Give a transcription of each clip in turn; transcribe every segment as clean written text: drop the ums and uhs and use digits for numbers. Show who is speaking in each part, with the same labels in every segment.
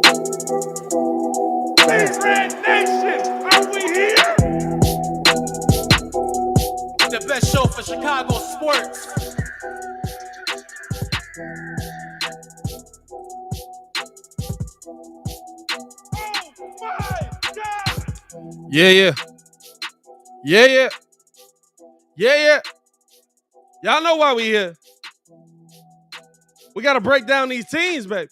Speaker 1: Red Nation, are we here?
Speaker 2: The best show for Chicago sports.
Speaker 1: Oh my God!
Speaker 3: Yeah. Y'all know why we here. We got to break down these teams, baby.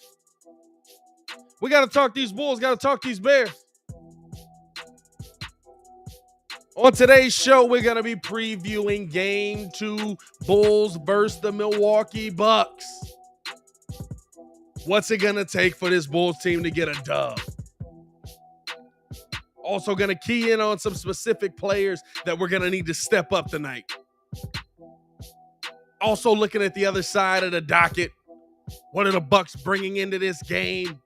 Speaker 3: We got to talk these Bulls, got to talk these Bears. On today's show, we're going to be previewing Game 2, Bulls versus the Milwaukee Bucks. What's it going to take for this Bulls team to get a dub? Also going to key in on some specific players that we're going to need to step up tonight. Also looking at the other side of the docket. What are the Bucks bringing into this game?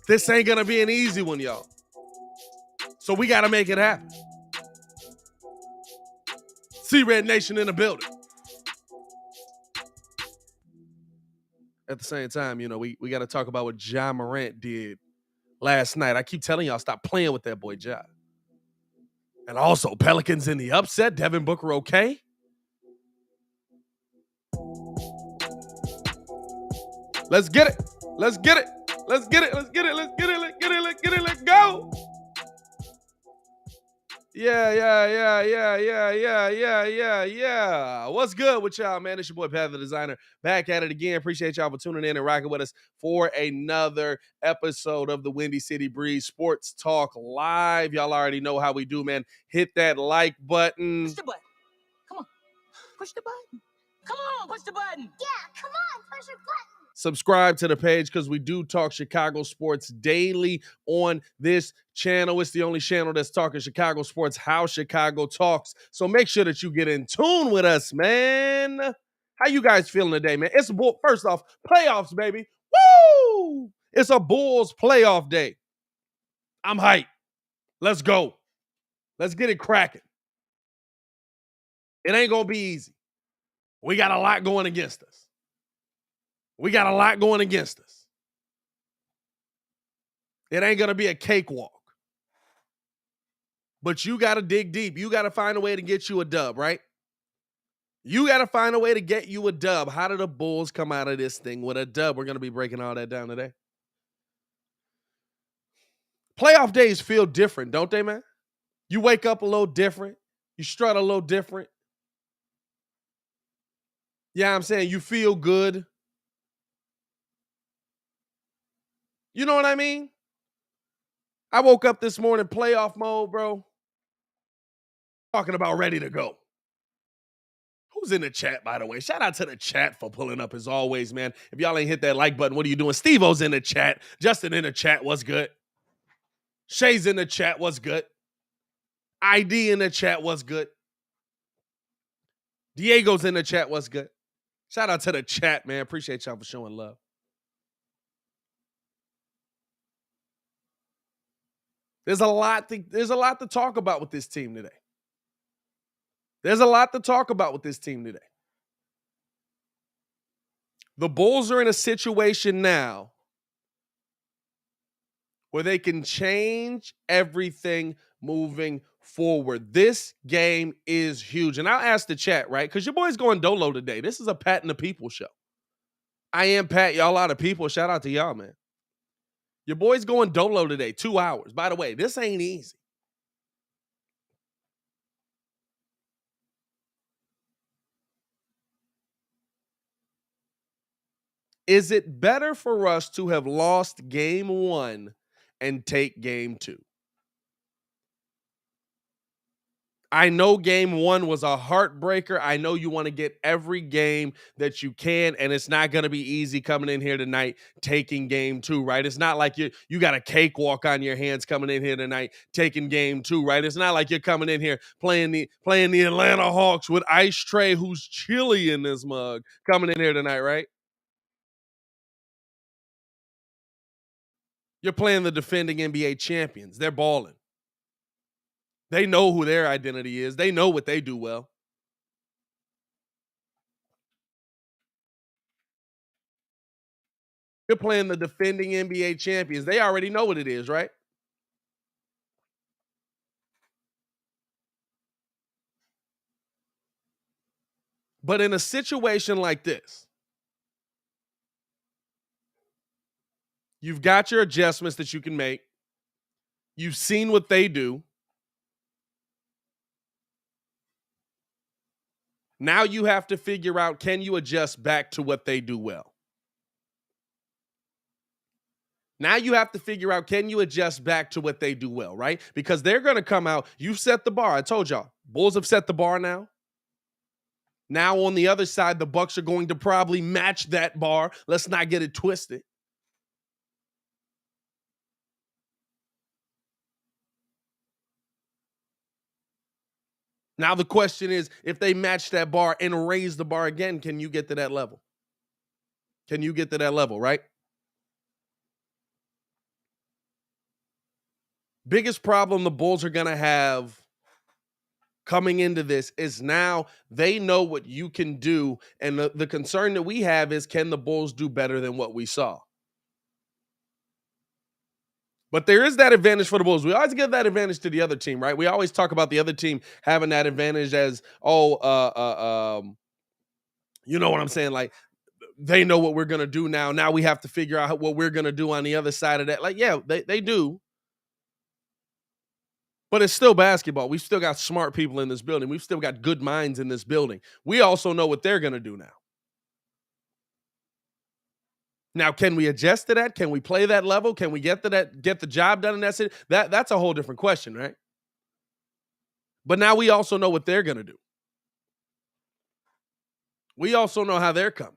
Speaker 3: This ain't going to be an easy one, y'all. So we got to make it happen. Red Nation in the building. At the same time, you know, we got to talk about what Ja Morant did last night. I keep telling y'all, stop playing with that boy Ja. And also, Pelicans in the upset. Devin Booker okay? Let's get it. Let's get it. Let's get it. Let's get it. Let's get it. Let's get it. Let's get it. Let's go. Yeah. What's good with y'all, man? It's your boy, Pat the Designer, back at it again. Appreciate y'all for tuning in and rocking with us for another episode of the Windy City Breeze Sports Talk Live. Y'all already know how we do, man. Hit that like button.
Speaker 2: Push the button. Come on. Push the button. Come on, push the button.
Speaker 4: Yeah, come on, push your button.
Speaker 3: Subscribe to the page because we do talk Chicago sports daily on this channel. It's the only channel that's talking Chicago sports, how Chicago talks. So make sure that you get in tune with us, man. How you guys feeling today, man? It's first off, playoffs, baby. Woo! It's a Bulls playoff day. I'm hyped. Let's go. Let's get it cracking. It ain't going to be easy. We got a lot going against us. It ain't going to be a cakewalk. But you got to dig deep. You got to find a way to get you a dub, right? You got to find a way to get you a dub. How do the Bulls come out of this thing with a dub? We're going to be breaking all that down today. Playoff days feel different, don't they, man? You wake up a little different. You strut a little different. Yeah, I'm saying you feel good. You know what I mean? I woke up this morning, playoff mode, bro. Talking about ready to go. Who's in the chat, by the way? Shout out to the chat for pulling up as always, man. If y'all ain't hit that like button, what are you doing? Steve-O's in the chat. Justin in the chat. What's good? Shay's in the chat. What's good? ID in the chat. What's good? Diego's in the chat. What's good? Shout out to the chat, man. Appreciate y'all for showing love. There's a lot to talk about with this team today. The Bulls are in a situation now where they can change everything moving forward. This game is huge. And I'll ask the chat, right? Because your boy's going dolo today. This is a Pat and the People show. I am Pat. Y'all are the people. Shout out to y'all, man. Your boy's going dolo today, 2 hours. By the way, this ain't easy. Is it better for us to have lost game 1 and take game 2? I know game 1 was a heartbreaker. I know you want to get every game that you can, and it's not going to be easy coming in here tonight taking game 2, right? It's not like you got a cakewalk on your hands coming in here tonight taking game 2, right? It's not like you're coming in here playing the Atlanta Hawks with Ice Tray, who's chilly in this mug, coming in here tonight, right? You're playing the defending NBA champions. They're balling. They know who their identity is. They know what they do well. You're playing the defending NBA champions. They already know what it is, right? But in a situation like this, you've got your adjustments that you can make. You've seen what they do. Now you have to figure out, can you adjust back to what they do well? Now you have to figure out, can you adjust back to what they do well, right? Because they're going to come out. You've set the bar. I told y'all, Bulls have set the bar now. Now on the other side, the Bucks are going to probably match that bar. Let's not get it twisted. Now the question is, if they match that bar and raise the bar again, can you get to that level? Can you get to that level, right? Biggest problem the Bulls are going to have coming into this is now they know what you can do. And the concern that we have is, can the Bulls do better than what we saw? But there is that advantage for the Bulls. We always give that advantage to the other team, right? We always talk about the other team having that advantage as, you know what I'm saying? Like, they know what we're going to do now. Now we have to figure out what we're going to do on the other side of that. Like, yeah, they do. But it's still basketball. We've still got smart people in this building. We've still got good minds in this building. We also know what they're going to do now. Now, can we adjust to that? Can we play that level? Can we get to that, get the job done? And that's it. That's a whole different question, right? But now we also know what they're going to do. We also know how they're coming.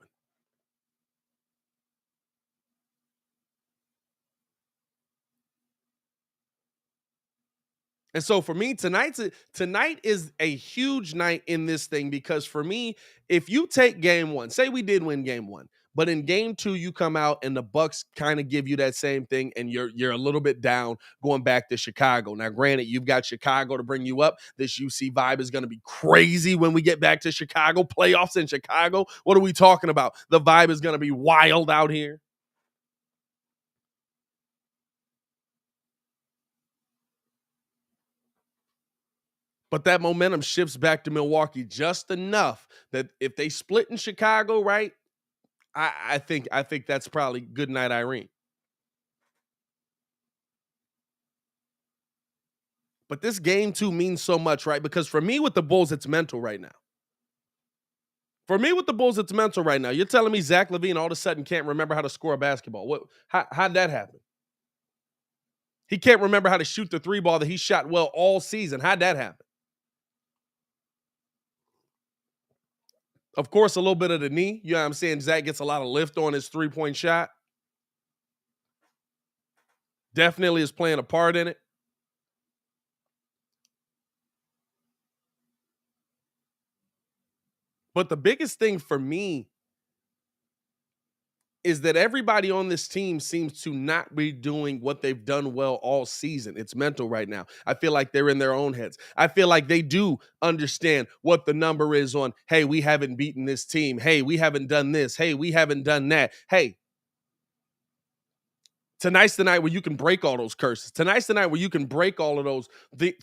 Speaker 3: And so for me, tonight is a huge night in this thing, because for me, if you take game one, say we did win game one, but in game two you come out and the Bucks kind of give you that same thing, and you're a little bit down going back to Chicago. Now, granted, you've got Chicago to bring you up. This UC vibe is going to be crazy when we get back to Chicago. Playoffs in Chicago. What are we talking about? The vibe is going to be wild out here. But that momentum shifts back to Milwaukee just enough that if they split in Chicago, right, I think that's probably good night, Irene. But this game too means so much, right? Because for me with the Bulls, it's mental right now. For me with the Bulls, it's mental right now. You're telling me Zach LaVine all of a sudden can't remember how to score a basketball? How'd that happen? He can't remember how to shoot the three ball that he shot well all season. How'd that happen? Of course, a little bit of the knee. You know what I'm saying? Zach gets a lot of lift on his three-point shot. Definitely is playing a part in it. But the biggest thing for me is that everybody on this team seems to not be doing what they've done well all season. It's mental right now. I feel like they're in their own heads. I feel like they do understand what the number is on, hey, we haven't beaten this team. Hey, we haven't done this. Hey, we haven't done that. Hey, tonight's the night where you can break all those curses. Tonight's the night where you can break all of those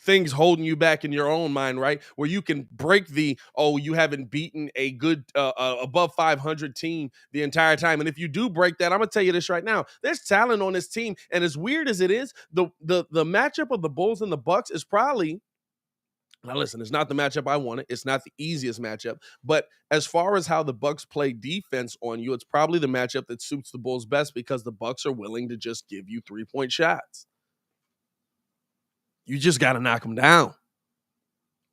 Speaker 3: things holding you back in your own mind, right? Where you can break you haven't beaten a good above 500 team the entire time. And if you do break that, I'm going to tell you this right now. There's talent on this team. And as weird as it is, the matchup of the Bulls and the Bucks is probably, now listen, it's not the matchup I wanted. It's not the easiest matchup. But as far as how the Bucks play defense on you, it's probably the matchup that suits the Bulls best, because the Bucks are willing to just give you three-point shots. You just got to knock them down.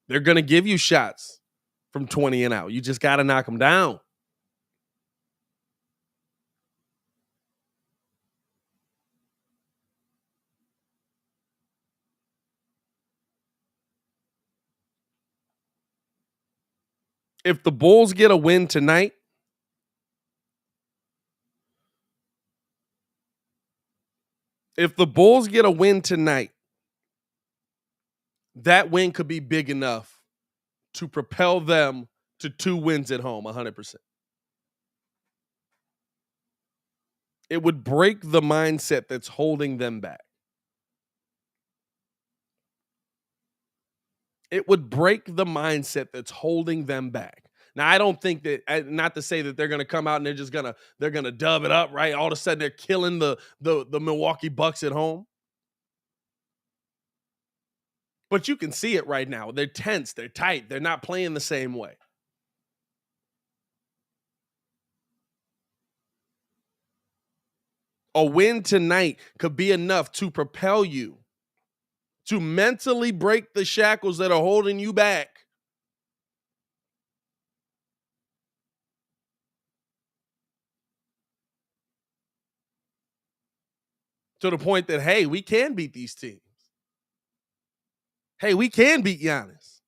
Speaker 3: They're going to give you shots from 20 and out. You just got to knock them down. If the Bulls get a win tonight, that win could be big enough to propel them to 2 wins at home, 100%. It would break the mindset that's holding them back. It would break the mindset that's holding them back. Now, I don't think that, not to say that they're going to come out and they're going to dub it up, right? All of a sudden they're killing the Milwaukee Bucks at home. But you can see it right now. They're tense, they're tight, they're not playing the same way. A win tonight could be enough to propel you to mentally break the shackles that are holding you back. To the point that, hey, we can beat these teams. Hey, we can beat Giannis.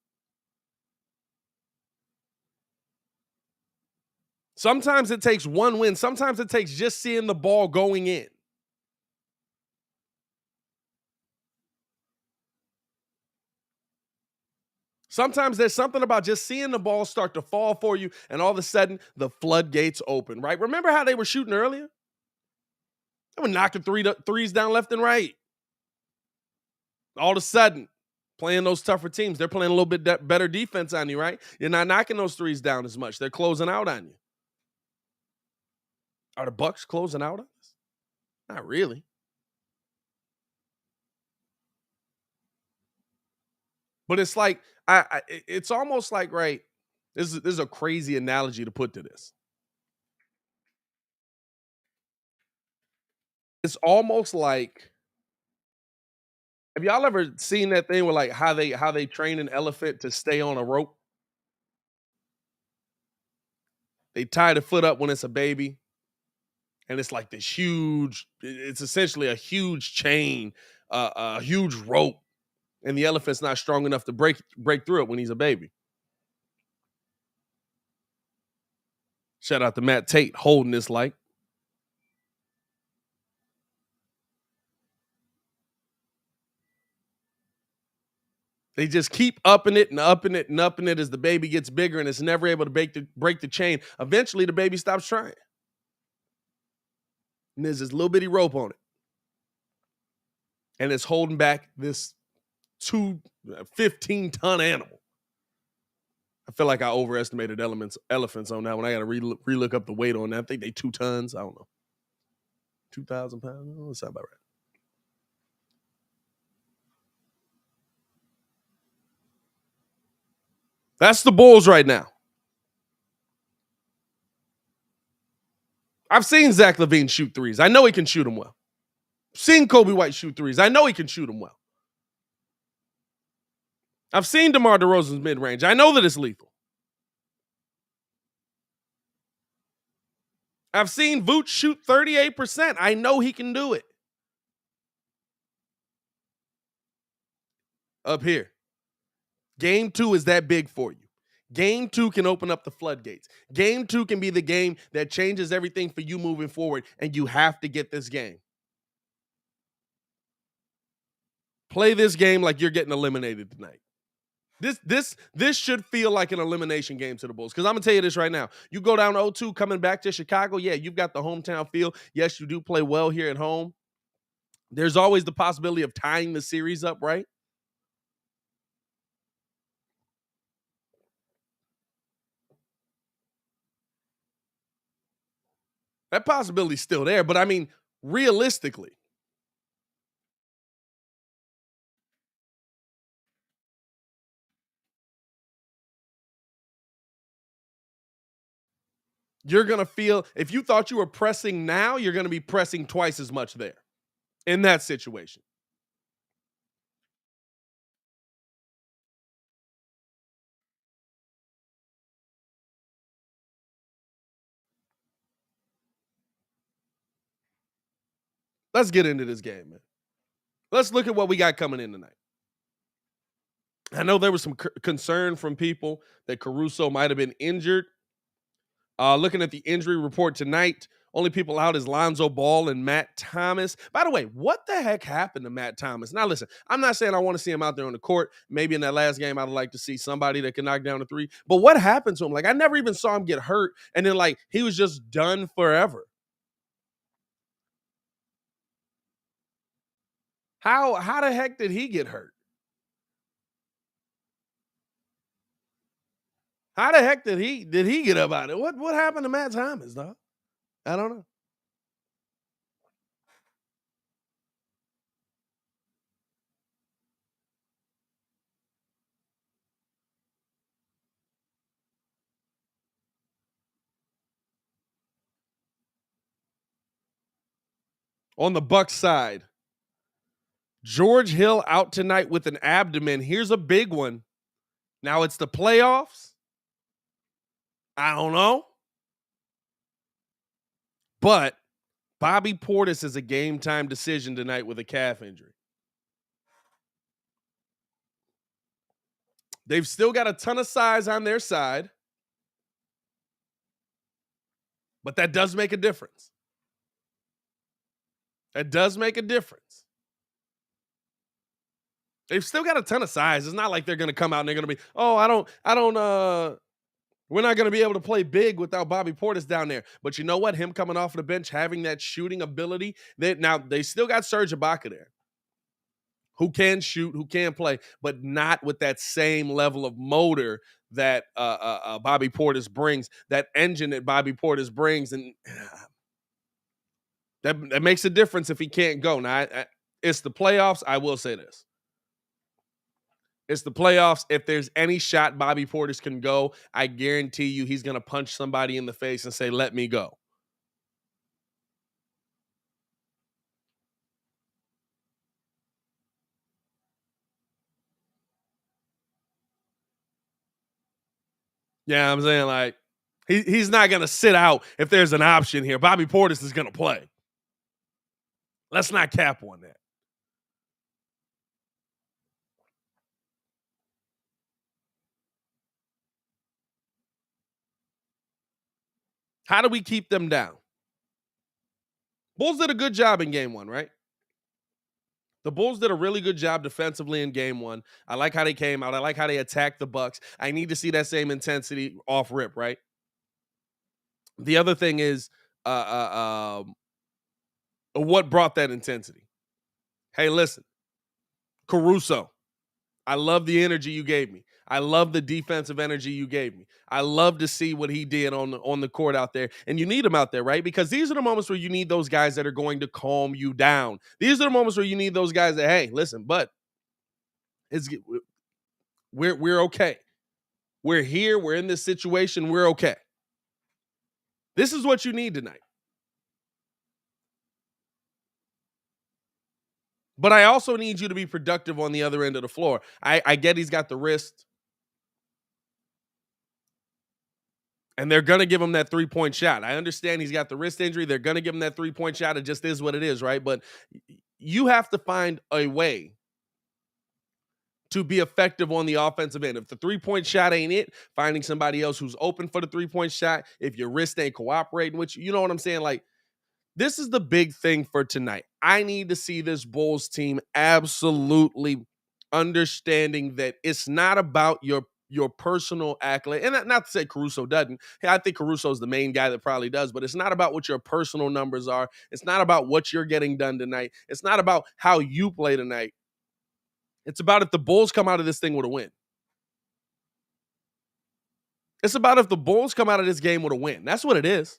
Speaker 3: Sometimes it takes one win. Sometimes it takes just seeing the ball going in. Sometimes there's something about just seeing the ball start to fall for you, and all of a sudden the floodgates open, right? Remember how they were shooting earlier? They were knocking threes down left and right. All of a sudden, playing those tougher teams, they're playing a little bit better defense on you, right? You're not knocking those threes down as much. They're closing out on you. Are the Bucks closing out on us? Not really. But it's like, it's almost like, right, this is a crazy analogy to put to this. It's almost like, have y'all ever seen that thing where like how they train an elephant to stay on a rope? They tie the foot up when it's a baby, and it's like this huge, it's essentially a huge chain, a huge rope, and the elephant's not strong enough to break through it when he's a baby. Shout out to Matt Tate holding this like. They just keep upping it and upping it and upping it as the baby gets bigger, and it's never able to break the chain. Eventually, the baby stops trying. And there's this little bitty rope on it. And it's holding back this 15-ton animal. I feel like I overestimated elephants on that one. I got to relook up the weight on that. I think they 2 tons. I don't know. 2,000 pounds? That sounds about right. That's the Bulls right now. I've seen Zach LaVine shoot threes. I know he can shoot them well. I've seen Kobe White shoot threes. I know he can shoot them well. I've seen DeMar DeRozan's mid-range. I know that it's lethal. I've seen Vooch shoot 38%. I know he can do it. Up here. Game 2 is that big for you. Game 2 can open up the floodgates. Game 2 can be the game that changes everything for you moving forward, and you have to get this game. Play this game like you're getting eliminated tonight. This should feel like an elimination game to the Bulls. Because I'm going to tell you this right now. You go down 0-2 coming back to Chicago, yeah, you've got the hometown feel. Yes, you do play well here at home. There's always the possibility of tying the series up, right? That possibility is still there, but I mean, realistically, you're going to feel, if you thought you were pressing now, you're going to be pressing twice as much there in that situation. Let's get into this game, man. Let's look at what we got coming in tonight. I know there was some concern from people that Caruso might have been injured. Looking at the injury report tonight, only people out is Lonzo Ball and Matt Thomas. By the way, what the heck happened to Matt Thomas? Now, listen, I'm not saying I want to see him out there on the court. Maybe in that last game, I'd like to see somebody that can knock down a three. But what happened to him? Like, I never even saw him get hurt, and then, like, he was just done forever. How the heck did he get hurt? How the heck did he get up out of it? What happened to Matt Thomas, dog? I don't know. On the Bucks side, George Hill out tonight with an abdomen. Here's a big one. Now it's the playoffs. I don't know. But Bobby Portis is a game time decision tonight with a calf injury. They've still got a ton of size on their side, but that does make a difference. That does make a difference. They've still got a ton of size. It's not like they're going to come out and they're going to be, we're not going to be able to play big without Bobby Portis down there. But you know what? Him coming off of the bench, having that shooting ability, now they still got Serge Ibaka there, who can shoot, who can play, but not with that same level of motor that Bobby Portis brings, that engine that Bobby Portis brings. And that makes a difference if he can't go. Now, it's the playoffs. I will say this. It's the playoffs. If there's any shot Bobby Portis can go, I guarantee you he's going to punch somebody in the face and say, let me go. Yeah, I'm saying, like, he's not going to sit out if there's an option here. Bobby Portis is going to play. Let's not cap on that. How do we keep them down? Bulls did a good job in game one, right? The Bulls did a really good job defensively in game one. I like how they came out. I like how they attacked the Bucks. I need to see that same intensity off rip, right? The other thing is what brought that intensity? Hey, listen, Caruso, I love the energy you gave me. I love the defensive energy you gave me. I love to see what he did on the court out there. And you need him out there, right? Because these are the moments where you need those guys that are going to calm you down. These are the moments where you need those guys that, hey, listen, but we're okay. We're here. We're in this situation. We're okay. This is what you need tonight. But I also need you to be productive on the other end of the floor. I get he's got the wrist. And they're going to give him that three-point shot. I understand he's got the wrist injury. They're going to give him that three-point shot. It just is what it is, right? But you have to find a way to be effective on the offensive end. If the three-point shot ain't it, finding somebody else who's open for the three-point shot. If your wrist ain't cooperating with you know what I'm saying? Like, this is the big thing for tonight. I need to see this Bulls team absolutely understanding that it's not about your personal accolade. And not to say Caruso doesn't. Hey, I think Caruso's the main guy that probably does, but it's not about what your personal numbers are. It's not about what you're getting done tonight. It's not about how you play tonight. It's about if the Bulls come out of this thing with a win. It's about if the Bulls come out of this game with a win. That's what it is.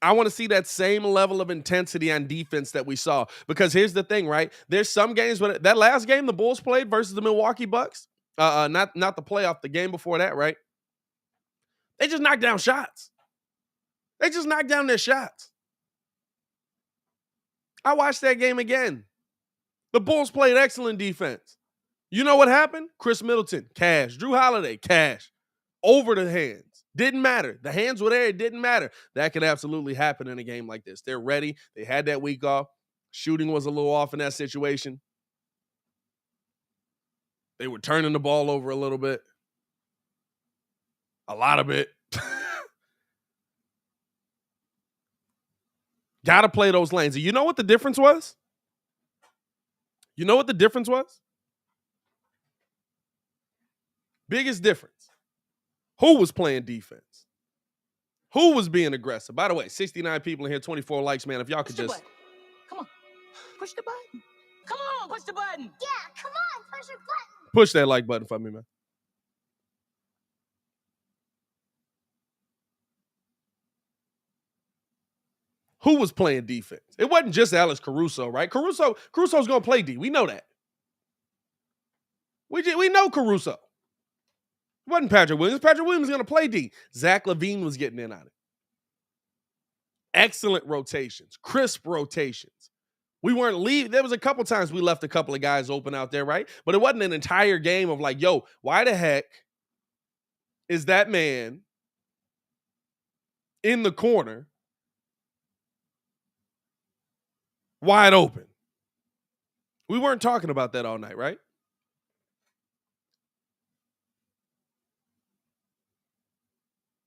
Speaker 3: I want to see that same level of intensity on defense that we saw. Because here's the thing, right? There's some games when that last game the Bulls played versus the Milwaukee Bucks, not the playoff, the game before that, right? They just knocked down shots. They just knocked down their shots. I watched that game again. The Bulls played excellent defense. You know what happened? Chris Middleton, cash. Drew Holiday, cash. Over the hands. Didn't matter. The hands were there. It didn't matter. That could absolutely happen in a game like this. They're ready. They had that week off. Shooting was a little off in that situation. They were turning the ball over a little bit. A lot of it. Got to play those lanes. And you know what the difference was? You know what the difference was? Biggest difference. Who was playing defense? Who was being aggressive? By the way, 69 people in here, 24 likes, man. If y'all could
Speaker 2: Push the
Speaker 3: just...
Speaker 2: button. Come on. Push the button. Come on, push the button.
Speaker 4: Yeah, come on, push your button.
Speaker 3: push that like button for me, man. Who was playing defense? It wasn't just Alex Caruso, right? Caruso's going to play D. We know that. We know Caruso. It wasn't Patrick Williams. Patrick Williams was going to play D. Zach LaVine was getting in on it. Excellent rotations, crisp rotations. We weren't leaving. There was a couple times we left a couple of guys open out there, right? But it wasn't an entire game of like, yo, why the heck is that man in the corner wide open? We weren't talking about that all night, right?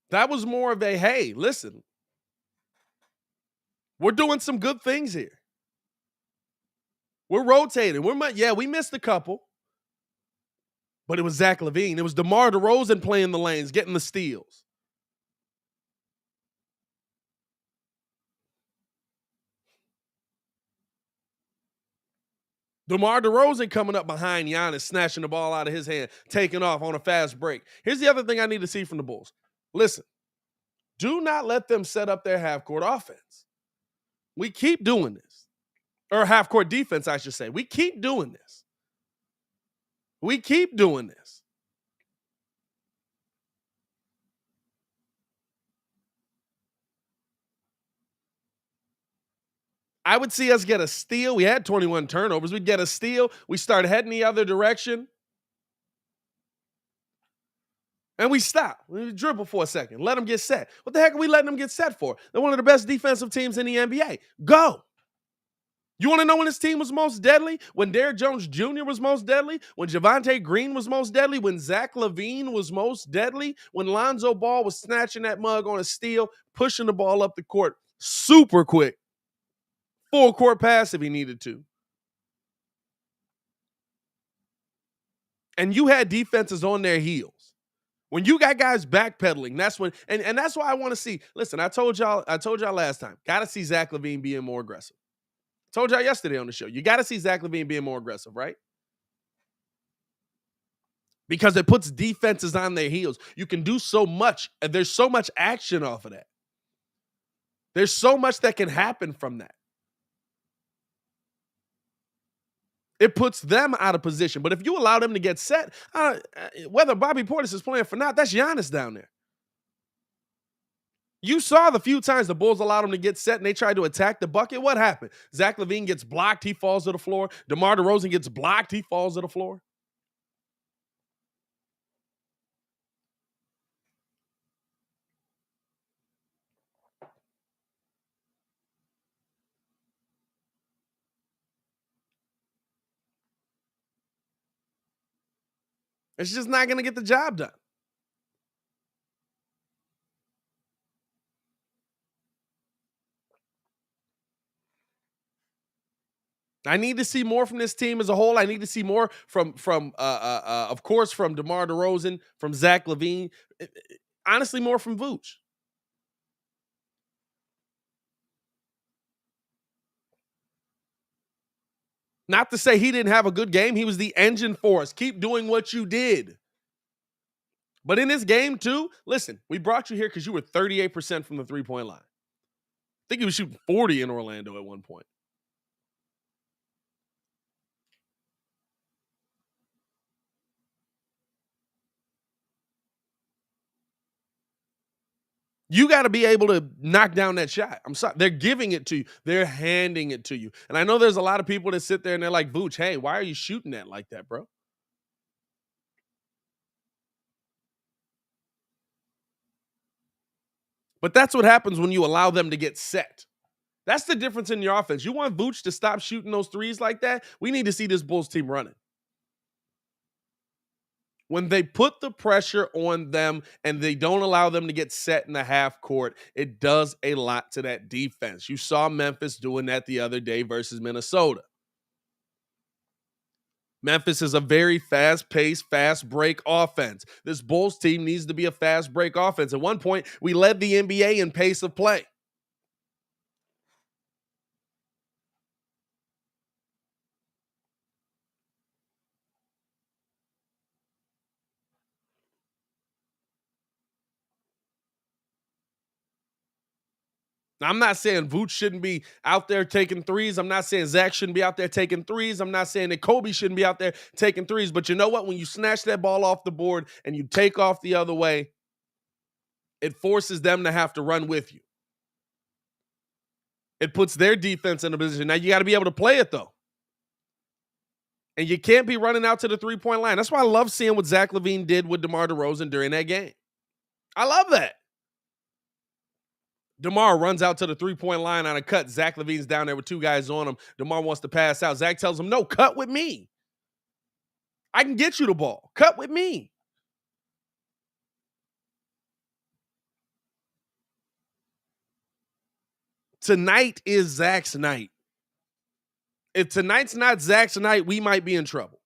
Speaker 3: That was more of a, hey, listen, we're doing some good things here. We're rotating. We missed a couple, but it was Zach LaVine. It was DeMar DeRozan playing the lanes, getting the steals. DeMar DeRozan coming up behind Giannis, snatching the ball out of his hand, taking off on a fast break. Here's the other thing I need to see from the Bulls. Listen, do not let them set up their half-court offense. We keep doing this. Or half-court defense, I should say. We keep doing this. We keep doing this. I would see us get a steal. We had 21 turnovers. We'd get a steal. We start heading the other direction. And we stop. We dribble for a second. Let them get set. What the heck are we letting them get set for? They're one of the best defensive teams in the NBA. Go. You want to know when this team was most deadly? When Derrick Jones Jr. was most deadly? When Javonte Green was most deadly? When Zach LaVine was most deadly? When Lonzo Ball was snatching that mug on a steal, pushing the ball up the court super quick. Full court pass if he needed to. And you had defenses on their heels. When you got guys backpedaling, that's when, and that's why I want to see. Listen, I told y'all last time, got to see Zach LaVine being more aggressive. Told y'all yesterday on the show, you got to see Zach LaVine being more aggressive, right? Because it puts defenses on their heels. You can do so much, and there's so much action off of that. There's so much that can happen from that. It puts them out of position. But if you allow them to get set, whether Bobby Portis is playing for not, that's Giannis down there. You saw the few times the Bulls allowed him to get set and they tried to attack the bucket. What happened? Zach LaVine gets blocked. He falls to the floor. DeMar DeRozan gets blocked. He falls to the floor. It's just not going to get the job done. I need to see more from this team as a whole. I need to see more from of course, from DeMar DeRozan, from Zach LaVine. Honestly, more from Vooch. Not to say he didn't have a good game. He was the engine for us. Keep doing what you did. But in this game, too, listen, we brought you here because you were 38% from the three-point line. I think he was shooting 40 in Orlando at one point. You got to be able to knock down that shot. I'm sorry. They're giving it to you. They're handing it to you. And I know there's a lot of people that sit there and they're like, Vooch, hey, why are you shooting that like that, bro? But that's what happens when you allow them to get set. That's the difference in your offense. You want Vooch to stop shooting those threes like that? We need to see this Bulls team running. When they put the pressure on them and they don't allow them to get set in the half court, it does a lot to that defense. You saw Memphis doing that the other day versus Minnesota. Memphis is a very fast-paced, fast-break offense. This Bulls team needs to be a fast-break offense. At one point, we led the NBA in pace of play. Now, I'm not saying Vooch shouldn't be out there taking threes. I'm not saying Zach shouldn't be out there taking threes. I'm not saying that Kobe shouldn't be out there taking threes. But you know what? When you snatch that ball off the board and you take off the other way, it forces them to have to run with you. It puts their defense in a position. Now, you got to be able to play it, though. And you can't be running out to the three-point line. That's why I love seeing what Zach LaVine did with DeMar DeRozan during that game. I love that. DeMar runs out to the three-point line on a cut. Zach LaVine's down there with two guys on him. DeMar wants to pass out. Zach tells him, no, cut with me. I can get you the ball. Cut with me. Tonight is Zach's night. If tonight's not Zach's night, we might be in trouble.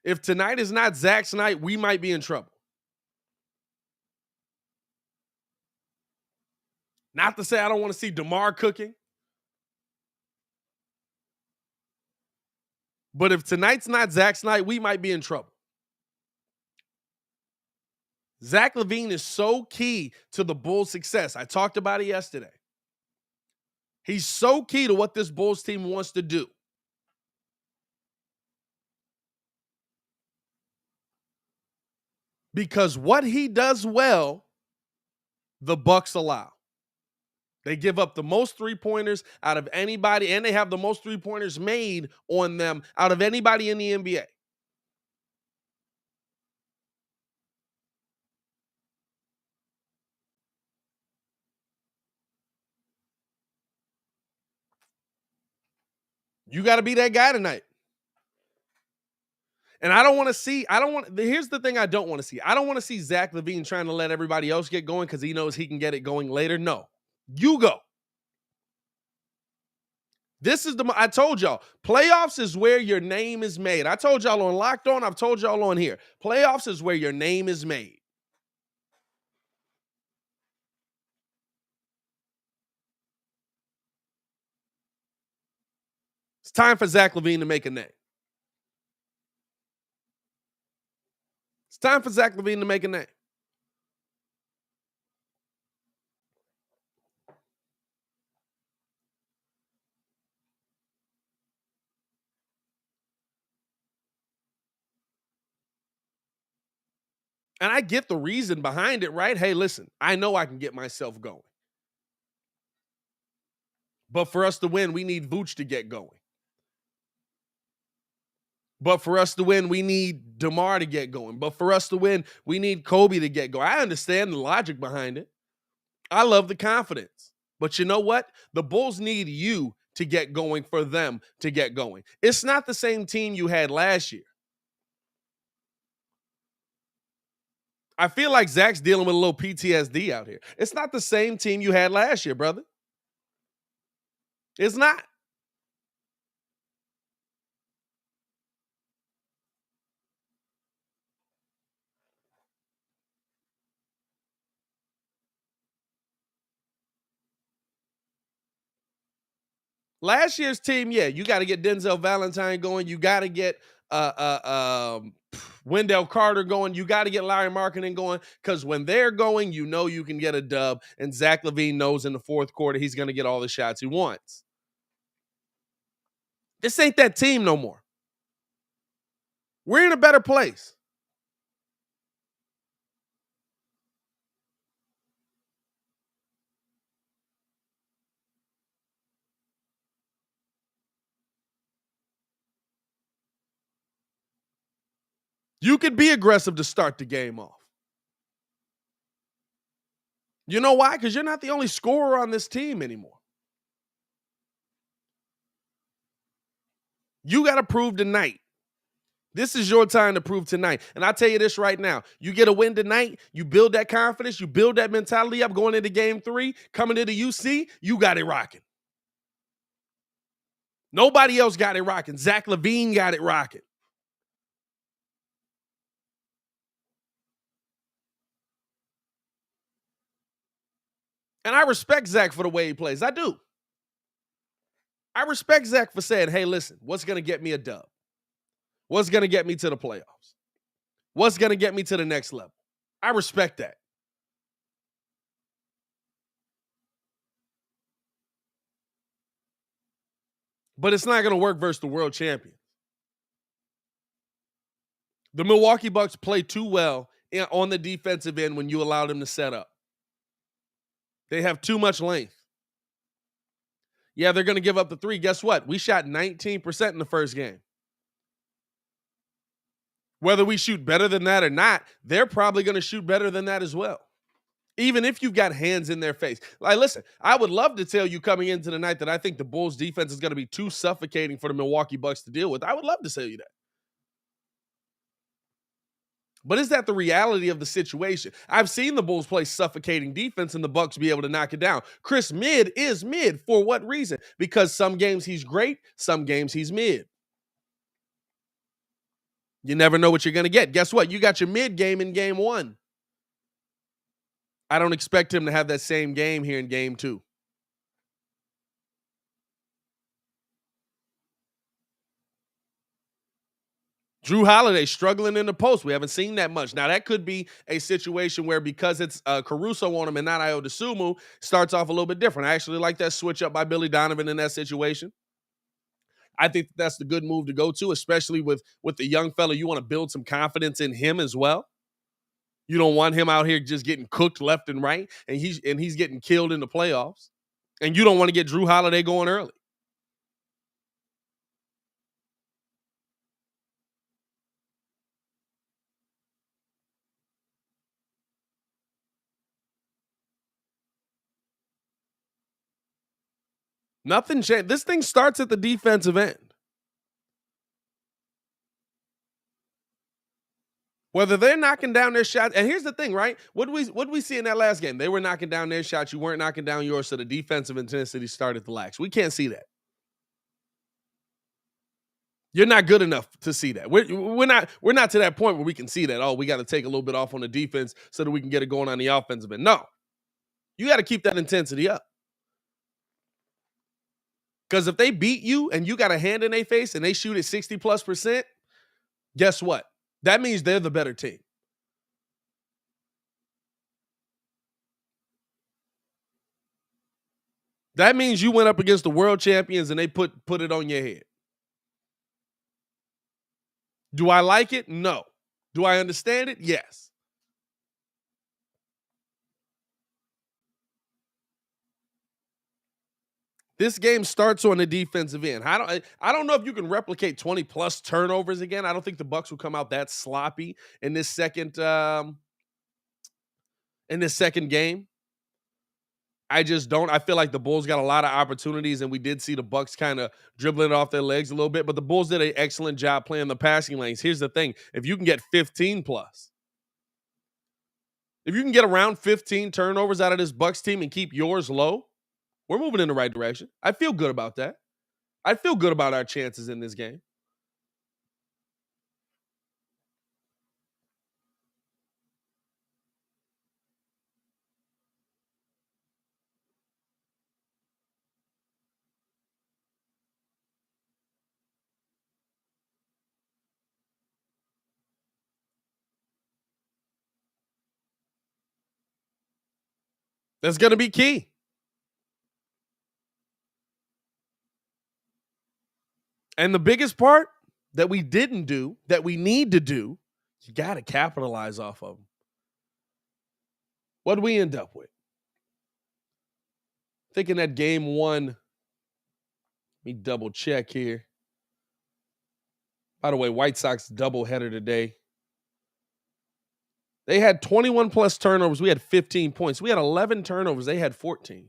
Speaker 3: If tonight is not Zach's night, we might be in trouble. Not to say I don't want to see DeMar cooking. But if tonight's not Zach's night, we might be in trouble. Zach LaVine is so key to the Bulls' success. I talked about it yesterday. He's so key to what this Bulls team wants to do. Because what he does well, the Bucks allow. They give up the most three-pointers out of anybody, and they have the most three-pointers made on them out of anybody in the NBA. You got to be that guy tonight. And here's the thing I don't want to see. I don't want to see Zach LaVine trying to let everybody else get going because he knows he can get it going later. No, you go. I told y'all, playoffs is where your name is made. I told y'all on Locked On, I've told y'all on here. Playoffs is where your name is made. It's time for Zach LaVine to make a name. It's time for Zach LaVine to make a name. And I get the reason behind it, right? Hey, listen, I know I can get myself going. But for us to win, we need Vooch to get going. But for us to win, we need DeMar to get going. But for us to win, we need Kobe to get going. I understand the logic behind it. I love the confidence. But you know what? The Bulls need you to get going for them to get going. It's not the same team you had last year. I feel like Zach's dealing with a little PTSD out here. It's not the same team you had last year, brother. It's not. Last year's team, yeah, you got to get Denzel Valentine going. You got to get Wendell Carter going. You got to get Larry Markkinen going because when they're going, you know you can get a dub. And Zach LaVine knows in the fourth quarter he's going to get all the shots he wants. This ain't that team no more. We're in a better place. You could be aggressive to start the game off. You know why? Because you're not the only scorer on this team anymore. You got to prove tonight. This is your time to prove tonight. And I'll tell you this right now. You get a win tonight, you build that confidence, you build that mentality up going into game 3, coming into UC, you got it rocking. Nobody else got it rocking. Zach LaVine got it rocking. And I respect Zach for the way he plays. I do. I respect Zach for saying, hey, listen, what's going to get me a dub? What's going to get me to the playoffs? What's going to get me to the next level? I respect that. But it's not going to work versus the world champion. The Milwaukee Bucks play too well on the defensive end when you allow them to set up. They have too much length. Yeah, they're going to give up the three. Guess what? We shot 19% in the first game. Whether we shoot better than that or not, they're probably going to shoot better than that as well. Even if you've got hands in their face. Like, listen, I would love to tell you coming into the night that I think the Bulls defense is going to be too suffocating for the Milwaukee Bucks to deal with. I would love to tell you that. But is that the reality of the situation? I've seen the Bulls play suffocating defense and the Bucks be able to knock it down. Chris Mid is mid. For what reason? Because some games he's great, some games he's mid. You never know what you're going to get. Guess what? You got your mid game in game one. I don't expect him to have that same game here in game two. Drew Holiday struggling in the post. We haven't seen that much. Now, that could be a situation where because it's Caruso on him and not Ayo Dosunmu, starts off a little bit different. I actually like that switch up by Billy Donovan in that situation. I think that's the good move to go to, especially with the young fella. You want to build some confidence in him as well. You don't want him out here just getting cooked left and right, and he's getting killed in the playoffs. And you don't want to get Drew Holiday going early. Nothing changed. This thing starts at the defensive end. Whether they're knocking down their shots, and here's the thing, right? What did we see in that last game? They were knocking down their shots. You weren't knocking down yours, so the defensive intensity started to lax. We can't see that. You're not good enough to see that. We're not to that point where we can see that. Oh, we got to take a little bit off on the defense so that we can get it going on the offensive end. No, you got to keep that intensity up. Because if they beat you and you got a hand in their face and they shoot at 60+%, guess what? That means they're the better team. That means you went up against the world champions and they put it on your head. Do I like it? No. Do I understand it? Yes. This game starts on the defensive end. I don't know if you can replicate 20+ turnovers again. I don't think the Bucks will come out that sloppy in this second game. I just don't. I feel like the Bulls got a lot of opportunities, and we did see the Bucks kind of dribbling it off their legs a little bit, but the Bulls did an excellent job playing the passing lanes. Here's the thing. If you can get 15+, if you can get around 15 turnovers out of this Bucks team and keep yours low, we're moving in the right direction. I feel good about that. I feel good about our chances in this game. That's going to be key. And the biggest part that we didn't do, that we need to do, you got to capitalize off of them. What did we end up with? Thinking that game one, let me double check here. By the way, White Sox doubleheader today. They had 21+ turnovers. We had 15 points. We had 11 turnovers. They had 14.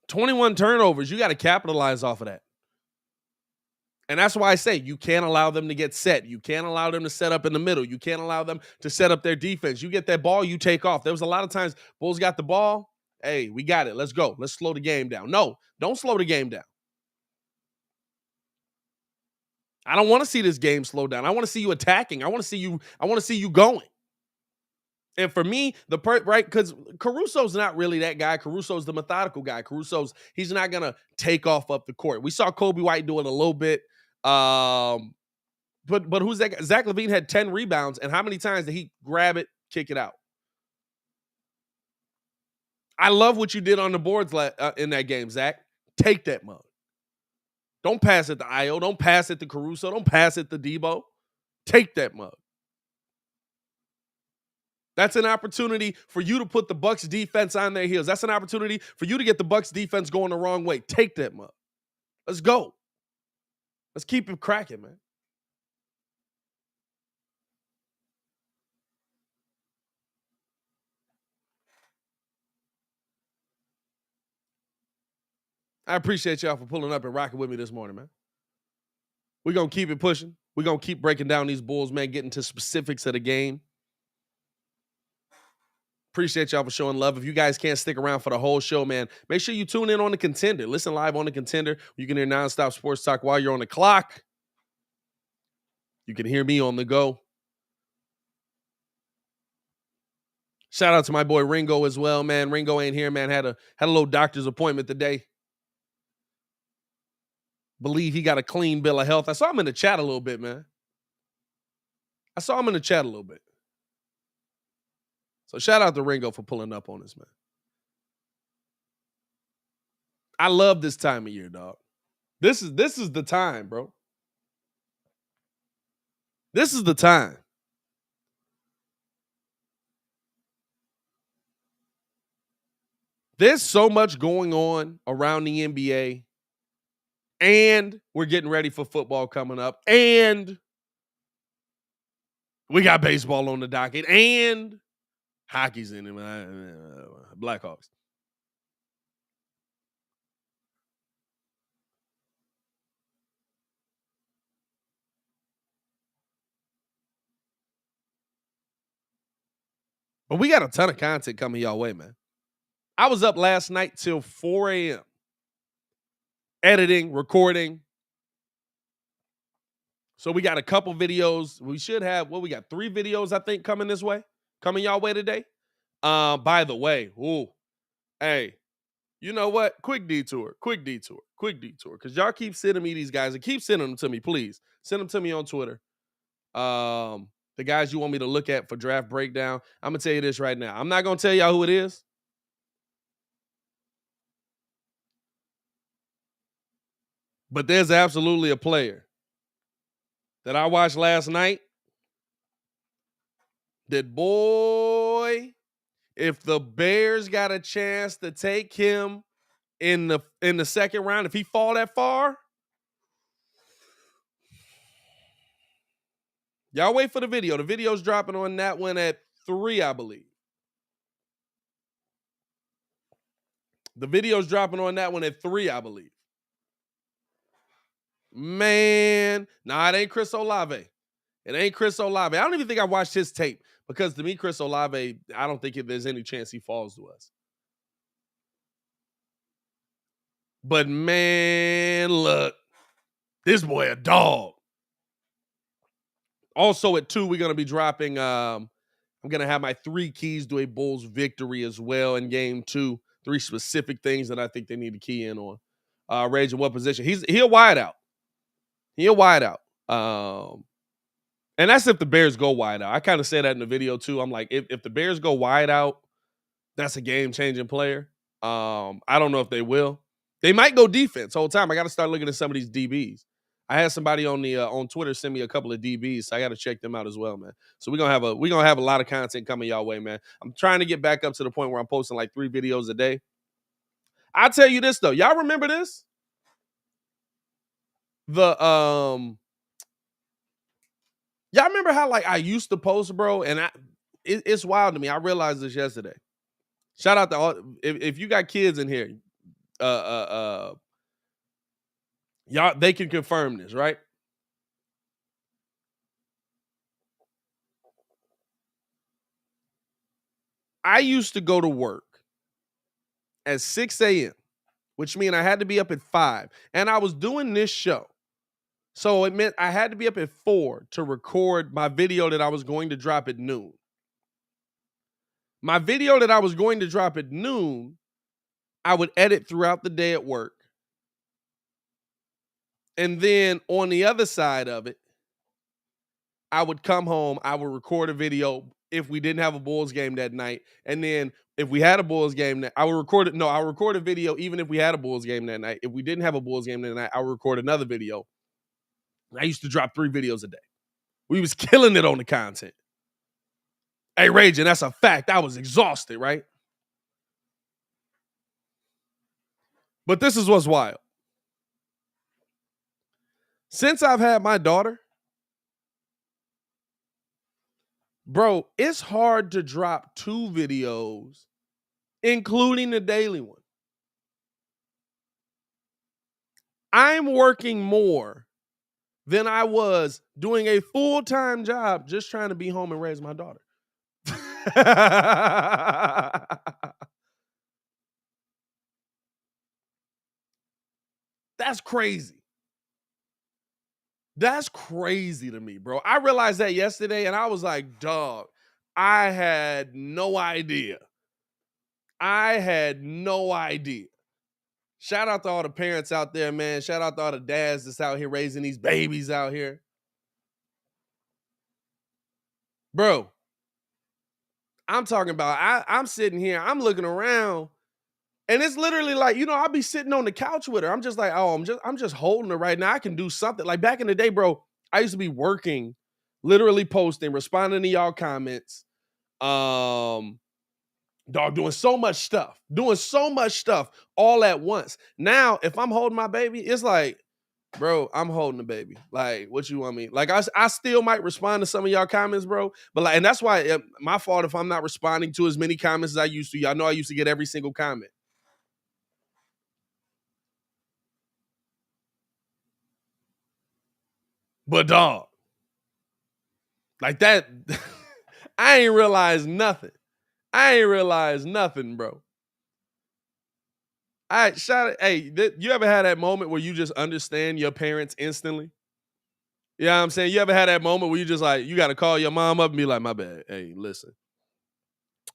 Speaker 3: $21 turnovers. You got to capitalize off of that. And that's why I say you can't allow them to get set. You can't allow them to set up in the middle. You can't allow them to set up their defense. You get that ball, you take off. There was a lot of times Bulls got the ball. Hey, we got it. Let's go. Let's slow the game down. No, don't slow the game down. I don't want to see this game slow down. I want to see you attacking. I want to see you going. And for me, right, because Caruso's not really that guy. Caruso's the methodical guy. He's not gonna take off up the court. We saw Kobe White do it a little bit. But who's that guy? Zach LaVine had 10 rebounds, and how many times did he grab it, kick it out? I love what you did on the boards in that game, Zach. Take that mug. Don't pass it to Io. Don't pass it to Caruso. Don't pass it to Deebo. Take that mug. That's an opportunity for you to put the Bucks defense on their heels. That's an opportunity for you to get the Bucks defense going the wrong way. Take that mug. Let's go. Let's keep it cracking, man. I appreciate y'all for pulling up and rocking with me this morning, man. We're going to keep it pushing. We're going to keep breaking down these Bulls, man, getting to specifics of the game. Appreciate y'all for showing love. If you guys can't stick around for the whole show, man, make sure you tune in on the Contender. Listen live on the Contender. You can hear nonstop sports talk while you're on the clock. You can hear me on the go. Shout out to my boy Ringo as well, man. Ringo ain't here, man. Had a little doctor's appointment today. Believe he got a clean bill of health. I saw him in the chat a little bit, man. So shout out to Ringo for pulling up on us, man. I love this time of year, dog. This is the time, bro. This is the time. There's so much going on around the NBA. And we're getting ready for football coming up. And we got baseball on the docket. And hockey's in it. Blackhawks. But we got a ton of content coming y'all way, man. I was up last night till 4 a.m. editing, recording. So we got a couple videos. We should have, we got 3 videos, I think, coming y'all way today. By the way, hey, you know what? Quick detour. Because y'all keep sending me these guys and keep sending them to me, please. Send them to me on Twitter. The guys you want me to look at for draft breakdown. I'm going to tell you this right now. I'm not going to tell y'all who it is. But there's absolutely a player that I watched last night that, boy, if the Bears got a chance to take him in the second round, if he fall that far, y'all wait for the video. The video's dropping on that one at 3, I believe. The video's dropping on that one at 3, I believe. Man, nah, it ain't Chris Olave. I don't even think I watched his tape because to me, Chris Olave, I don't think there's any chance he falls to us. But man, look, this boy a dog. Also at 2, we're going to be dropping, I'm going to have my 3 keys to a Bulls victory as well in game 2. 3 specific things that I think they need to key in on. Rage in what position? He'll wide out. And that's if the Bears go wide out. I kind of said that in the video too. I'm like, if the Bears go wide out, that's a game-changing player. I don't know if they will. They might go defense the whole time. I got to start looking at some of these DBs. I had somebody on Twitter send me a couple of DBs, so I got to check them out as well, man. So we're gonna have a lot of content coming y'all way, man. I'm trying to get back up to the point where I'm posting like 3 videos a day. I'll tell you this though. Y'all remember this? Y'all remember how like I used to post, bro? And it's wild to me. I realized this yesterday. Shout out to all if you got kids in here, y'all, they can confirm this, right? I used to go to work at 6 a.m., which meant I had to be up at 5. And I was doing this show. So it meant I had to be up at 4 to record my video that I was going to drop at noon. My video that I was going to drop at noon, I would edit throughout the day at work. And then on the other side of it, I would come home, I would record a video if we didn't have a Bulls game that night. And then if we had a Bulls game, I would record it. No, I would record a video even if we had a Bulls game that night. If we didn't have a Bulls game that night, I would record another video. I used to drop 3 videos a day. We was killing it on the content. Hey, Raging, that's a fact. I was exhausted, right? But this is what's wild. Since I've had my daughter, bro, it's hard to drop 2 videos, including the daily one. I'm working more than I was doing a full-time job just trying to be home and raise my daughter. That's crazy. That's crazy to me, bro. I realized that yesterday and I was like, dog, I had no idea. I had no idea. Shout out to all the parents out there, man. Shout out to all the dads that's out here raising these babies out here. Bro, I'm talking about, I'm sitting here, I'm looking around, and it's literally like, I'll be sitting on the couch with her. I'm just like, oh, I'm just holding her right now. I can do something. Like back in the day, bro, I used to be working, literally posting, responding to y'all comments. Dog, doing so much stuff all at once. Now, if I'm holding my baby, it's like, bro, I'm holding the baby. Like, what you want me? Like, I still might respond to some of y'all comments, bro. But like, and that's why my fault if I'm not responding to as many comments as I used to. Y'all know I used to get every single comment. But dog, like that, I ain't realized nothing. Bro. You ever had that moment where you just understand your parents instantly? You know what I'm saying? You ever had that moment where you just like, you got to call your mom up and be like, my bad. Hey, listen.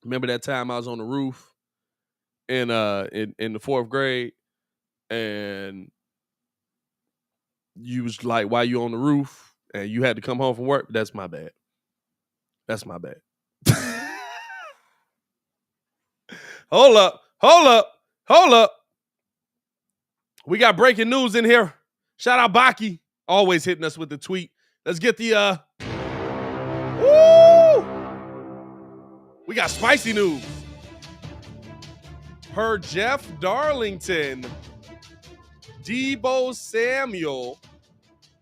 Speaker 3: Remember that time I was on the roof in the 4th grade and you was like, why you on the roof? And you had to come home from work? That's my bad. Hold up. We got breaking news in here. Shout out Baki, always hitting us with the tweet. Let's get the woo! We got spicy news. Per Jeff Darlington, Deebo Samuel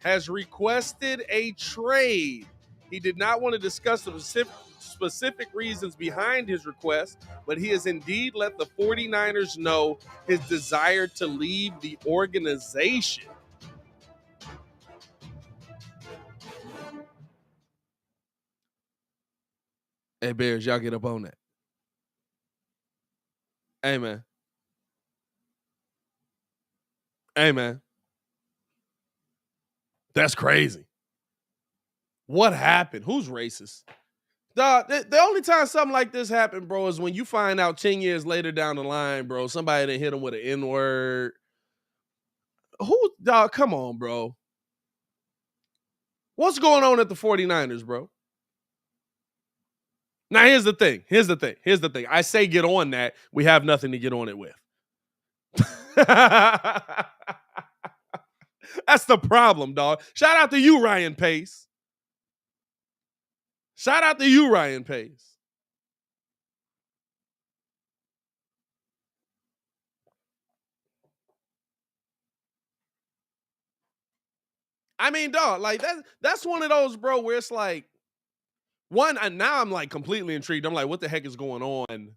Speaker 3: has requested a trade. He did not want to discuss the specific reasons behind his request, but he has indeed let the 49ers know his desire to leave the organization. Hey, Bears, y'all get up on that. Hey, man. That's crazy. What happened? Who's racist? The only time something like this happened, bro, is when you find out 10 years later down the line, bro, somebody done hit him with an N-word. Dog, come on, bro. What's going on at the 49ers, bro? Now, here's the thing. I say get on that. We have nothing to get on it with. That's the problem, dog. Shout out to you, Ryan Pace. I mean, dog, like that's one of those, bro, where it's like, now I'm like completely intrigued. I'm like, what the heck is going on?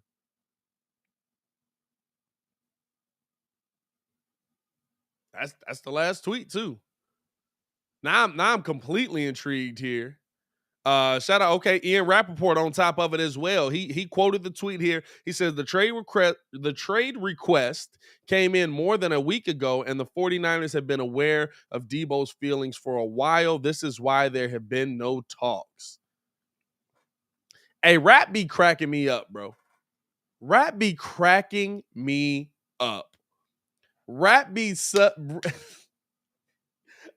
Speaker 3: That's the last tweet too. Now I'm completely intrigued here. Shout out, okay, Ian Rappaport on top of it as well. He quoted the tweet here. He says the trade request came in more than a week ago, and the 49ers have been aware of Deebo's feelings for a while. This is why there have been no talks. Hey, Rap be cracking me up, bro. Rap be cracking me up. Rap be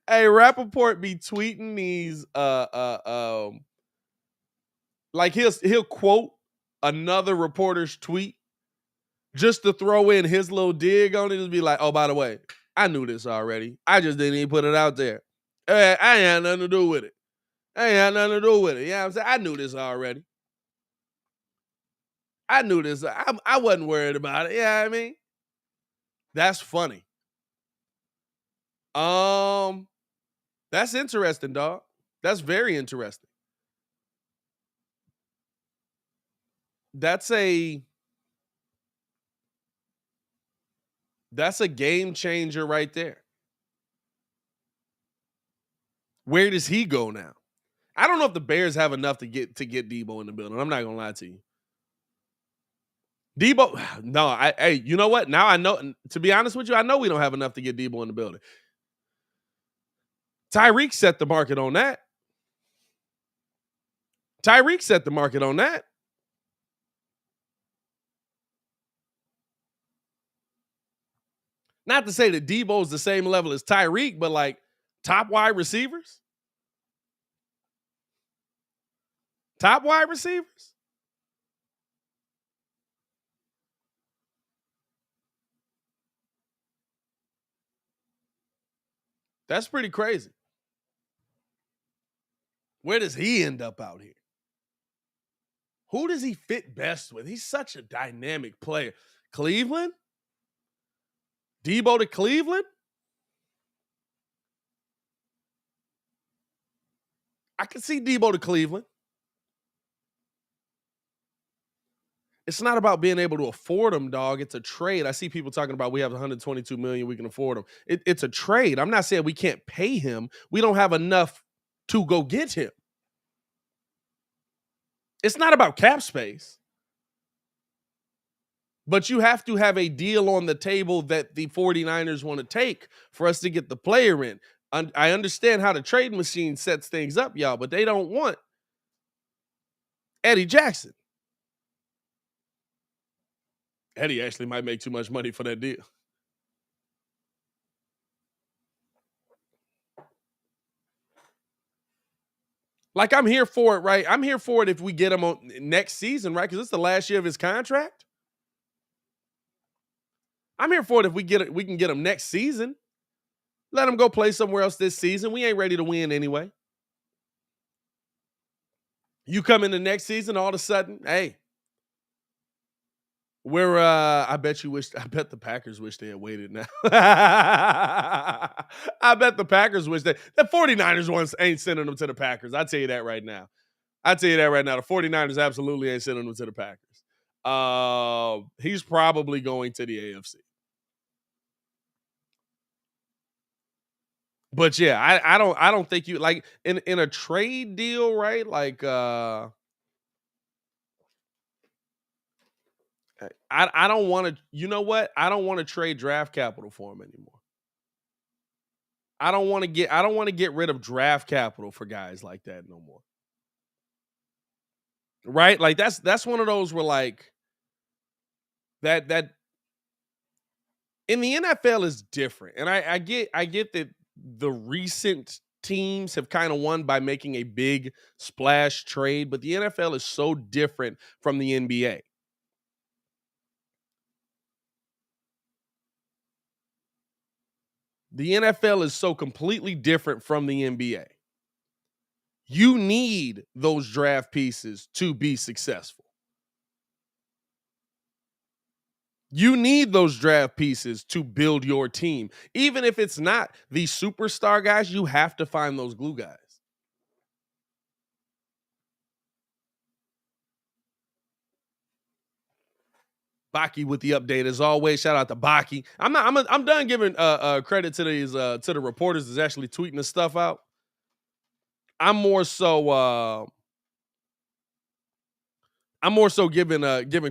Speaker 3: Hey, Rappaport be tweeting these like he'll quote another reporter's tweet just to throw in his little dig on it and be like, oh, by the way, I knew this already. I just didn't even put it out there. I ain't had nothing to do with it. I ain't had nothing to do with it. You know what I'm saying? I knew this already. I knew this. I wasn't worried about it. Yeah, you know what I mean? That's funny. That's interesting, dog. That's very interesting. That's a game changer right there. Where does he go now? I don't know if the Bears have enough to get Deebo in the building. I'm not gonna lie to you. Deebo, no, hey, you know what? Now I know, to be honest with you, I know we don't have enough to get Deebo in the building. Tyreek set the market on that. Not to say that Deebo's the same level as Tyreek, but like top wide receivers. Top wide receivers. That's pretty crazy. Where does he end up out here? Who does he fit best with? He's such a dynamic player. Cleveland? Deebo to Cleveland? I can see Deebo to Cleveland. It's not about being able to afford him, dog. It's a trade. I see people talking about we have $122 million, we can afford him. It's a trade. I'm not saying we can't pay him. We don't have enough to go get him. It's not about cap space. But you have to have a deal on the table that the 49ers want to take for us to get the player in. I understand how the trade machine sets things up, y'all, but they don't want Eddie Jackson. Eddie actually might make too much money for that deal. Like, I'm here for it, right? I'm here for it if we get him on next season, right? Because it's the last year of his contract. I'm here for it if we can get him next season. Let him go play somewhere else this season. We ain't ready to win anyway. You come in the next season, all of a sudden, hey, we're I bet the Packers wish they had waited now. I bet the Packers wish the 49ers ones ain't sending them to the Packers. I tell you that right now. The 49ers absolutely ain't sending them to the Packers. He's probably going to the AFC. But yeah, I don't think you like in a trade deal, right? Like I don't want to, you know what? I don't want to trade draft capital for him anymore. I don't want to get rid of draft capital for guys like that no more. Right? Like that's one of those where like that in the NFL is different. And I get that the recent teams have kind of won by making a big splash trade, but the NFL is so different from the NBA. The NFL is so completely different from the NBA. You need those draft pieces to be successful. You need those draft pieces to build your team. Even if it's not the superstar guys, you have to find those glue guys. Baki with the update as always. Shout out to Baki. I'm done giving credit to these to the reporters that's actually tweeting this stuff out. I'm more so giving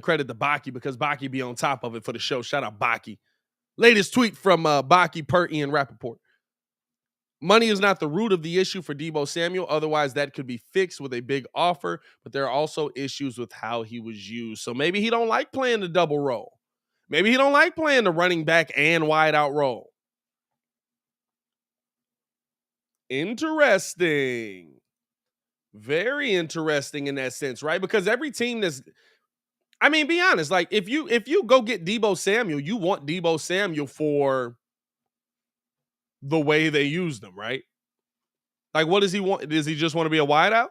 Speaker 3: credit to Baki because Baki be on top of it for the show. Shout out Baki. Latest tweet from Baki per Ian Rappaport. Money is not the root of the issue for Deebo Samuel. Otherwise, that could be fixed with a big offer. But there are also issues with how he was used. So maybe he don't like playing the double role. Maybe he don't like playing the running back and wide out role. Interesting. Very interesting in that sense, right? Because every team that's, I mean, be honest, like if you go get Deebo Samuel, you want Deebo Samuel for the way they used him, right? Like, what does he want? Does he just want to be a wideout?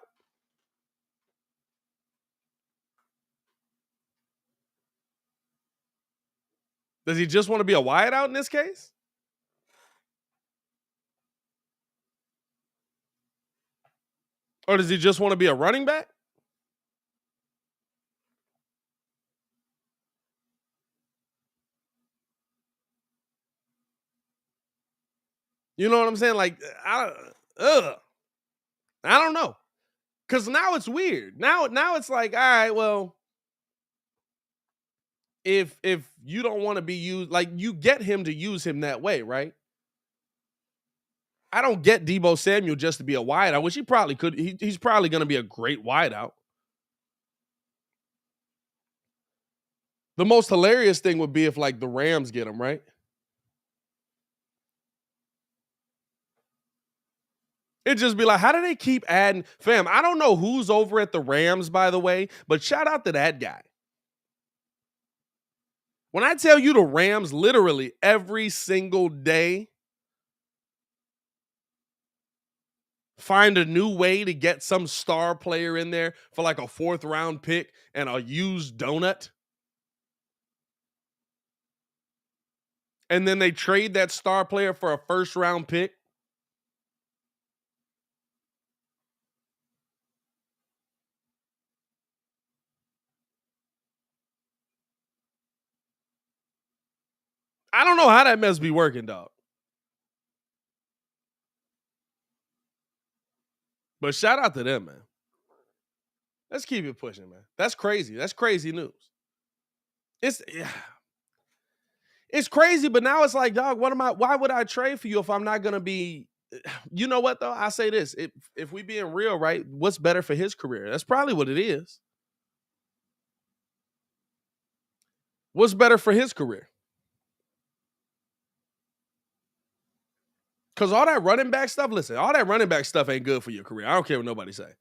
Speaker 3: Does he just want to be a wideout in this case? Or does he just want to be a running back? You know what I'm saying? Like, I don't know. Because now it's weird. Now it's like, all right, well, if you don't want to be used, like you get him to use him that way, right? I don't get Deebo Samuel just to be a wideout, which he probably could. He's probably going to be a great wideout. The most hilarious thing would be if like the Rams get him, right? It'd just be like, how do they keep adding? Fam, I don't know who's over at the Rams, by the way, but shout out to that guy. When I tell you the Rams literally every single day find a new way to get some star player in there for like a 4th round pick and a used donut. And then they trade that star player for a 1st round pick. I don't know how that must be working, dog. But shout out to them, man. Let's keep it pushing, man. That's crazy. That's crazy news. It's crazy, but now it's like, dog, why would I trade for you if I'm not gonna be, you know what though? I say this. If we being real, right? What's better for his career? That's probably what it is. What's better for his career? Because all that running back stuff, listen, all that running back stuff ain't good for your career. I don't care what nobody say.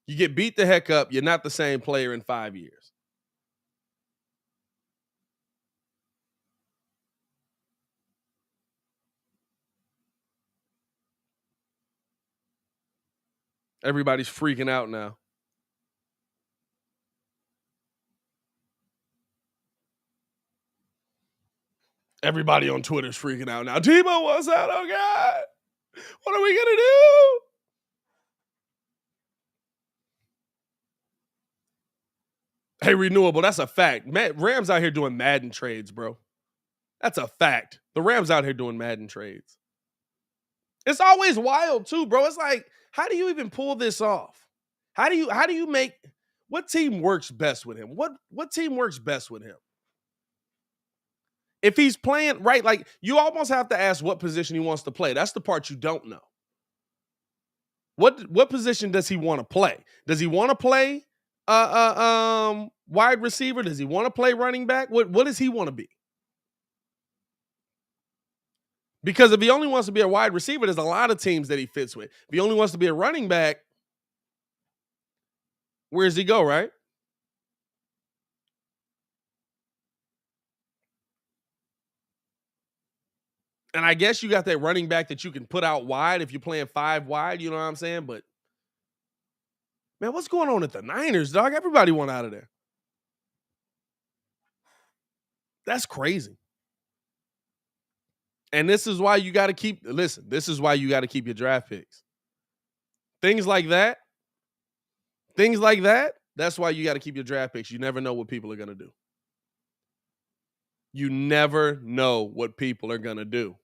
Speaker 3: You get beat the heck up, you're not the same player in 5 years. Everybody's freaking out now. Everybody on Twitter's freaking out now. Deebo, what's out? Oh, God. What are we going to do? Hey, Renewable, that's a fact. Rams out here doing Madden trades, bro. That's a fact. The Rams out here doing Madden trades. It's always wild, too, bro. It's like, how do you even pull this off? How do you make, what team works best with him? What team works best with him? If he's playing, right, like you almost have to ask what position he wants to play. That's the part you don't know. What position does he want to play? Does he want to play wide receiver? Does he want to play running back? What does he want to be? Because if he only wants to be a wide receiver, there's a lot of teams that he fits with. If he only wants to be a running back, where does he go, right? And I guess you got that running back that you can put out wide if you're playing 5 wide, you know what I'm saying? But, man, what's going on at the Niners, dog? Everybody want out of there. That's crazy. And this is why you got to keep, listen, this is why you got to keep your draft picks. Things like that, that's why you got to keep your draft picks. You never know what people are going to do. You never know what people are going to do.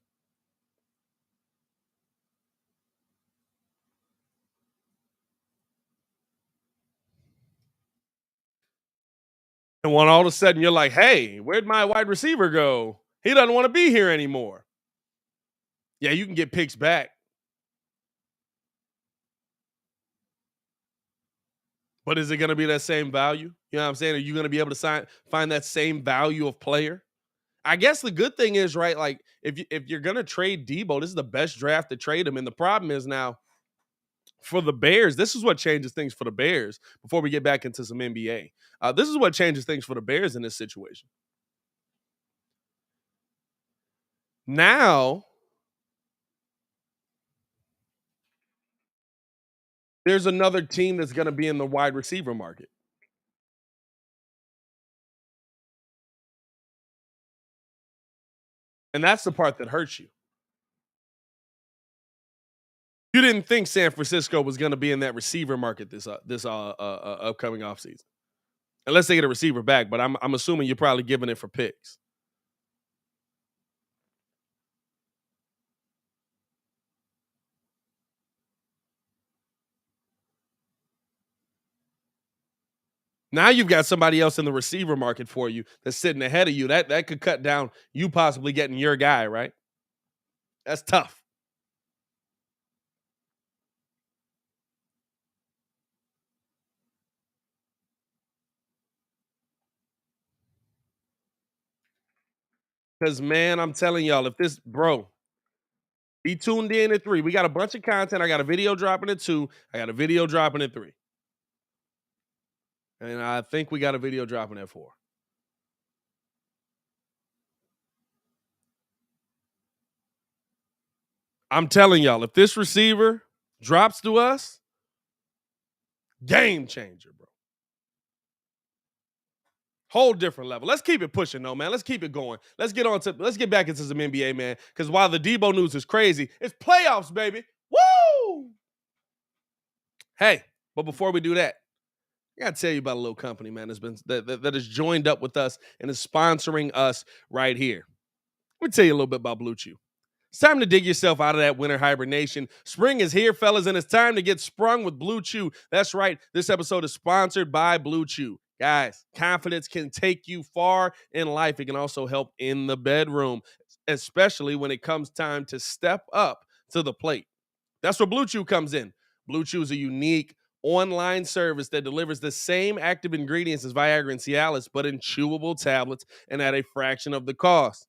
Speaker 3: And when all of a sudden you're like, hey, where'd my wide receiver go? He doesn't want to be here anymore. Yeah, you can get picks back. But is it going to be that same value? You know what I'm saying? Are you going to be able to find that same value of player? I guess the good thing is, right, like if you're going to trade Deebo, this is the best draft to trade him. And the problem is now for the Bears, this is what changes things for the Bears before we get back into some NBA. This is what changes things for the Bears in this situation. Now, there's another team that's going to be in the wide receiver market. And that's the part that hurts you. You didn't think San Francisco was going to be in that receiver market this upcoming offseason. Unless they get a receiver back, but I'm assuming you're probably giving it for picks. Now you've got somebody else in the receiver market for you that's sitting ahead of you. That could cut down you possibly getting your guy, right? That's tough. Because, man, I'm telling y'all, if this, bro, be tuned in at 3. We got a bunch of content. I got a video dropping at 2. I got a video dropping at 3. And I think we got a video dropping at 4. I'm telling y'all, if this receiver drops to us, game changer, bro. Whole different level. Let's keep it pushing, though, man. Let's keep it going. Let's get back into some NBA, man. Because while the Deebo news is crazy, it's playoffs, baby. Woo! Hey, but before we do that, I gotta tell you about a little company, man, that has joined up with us and is sponsoring us right here. Let me tell you a little bit about Blue Chew. It's time to dig yourself out of that winter hibernation. Spring is here, fellas, and it's time to get sprung with Blue Chew. That's right. This episode is sponsored by Blue Chew. Guys, confidence can take you far in life. It can also help in the bedroom, especially when it comes time to step up to the plate. That's where Blue Chew comes in. Blue Chew is a unique online service that delivers the same active ingredients as Viagra and Cialis, but in chewable tablets and at a fraction of the cost.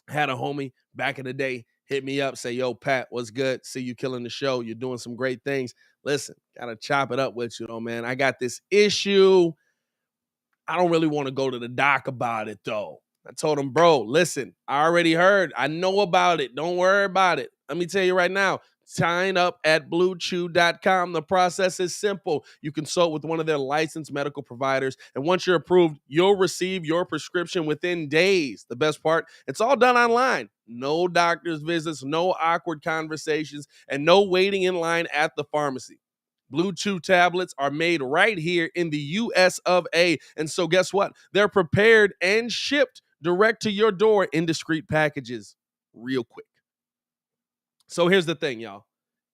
Speaker 3: Had a homie back in the day hit me up, say, yo, Pat, what's good? See you killing the show. You're doing some great things. Listen, got to chop it up with you, though, man. I got this issue. I don't really want to go to the doc about it, though. I told him, bro, listen, I already heard. I know about it. Don't worry about it. Let me tell you right now. Sign up at bluechew.com. The process is simple. You consult with one of their licensed medical providers, and once you're approved, you'll receive your prescription within days. The best part, it's all done online. No doctor's visits, no awkward conversations, and no waiting in line at the pharmacy. Blue Chew tablets are made right here in the US of A. And so guess what? They're prepared and shipped direct to your door in discreet packages real quick. So here's the thing, y'all.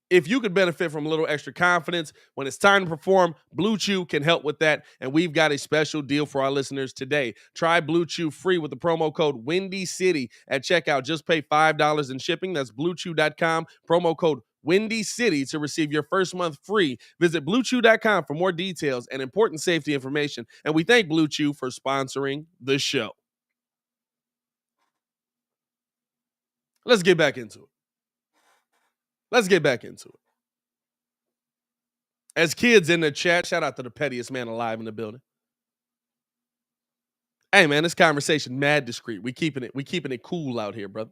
Speaker 3: If you could benefit from a little extra confidence when it's time to perform, Blue Chew can help with that. And we've got a special deal for our listeners today. Try Blue Chew free with the promo code Windy City at checkout. Just pay $5 in shipping. That's bluechew.com. Promo code Windy City to receive your first month free. Visit bluechew.com for more details and important safety information. And we thank Blue Chew for sponsoring the show. Let's get back into it. As kids in the chat, shout out to the pettiest man alive in the building. Hey man, this conversation mad discreet. We keeping it cool out here, brother.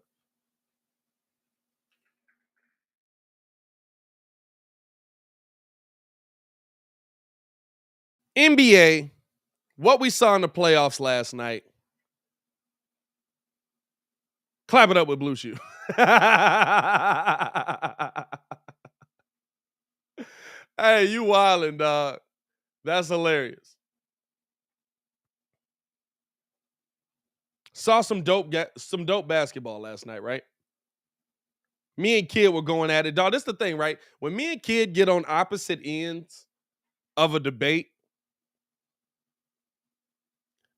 Speaker 3: NBA, what we saw in the playoffs last night. Clap it up with Blue Chew. Hey, you wildin', dog. That's hilarious. Saw some dope basketball last night, right? Me and Kid were going at it. Dog, this is the thing, right? When me and Kid get on opposite ends of a debate,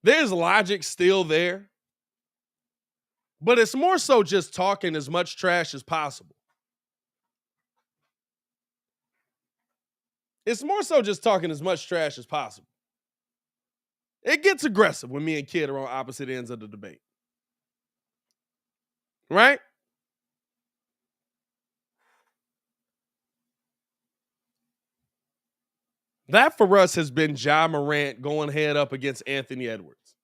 Speaker 3: There's logic still there, but it's more so just talking as much trash as possible. It's more so just talking as much trash as possible. It gets aggressive when me and Kid are on opposite ends of the debate. Right? That for us has been Ja Morant going head up against Anthony Edwards.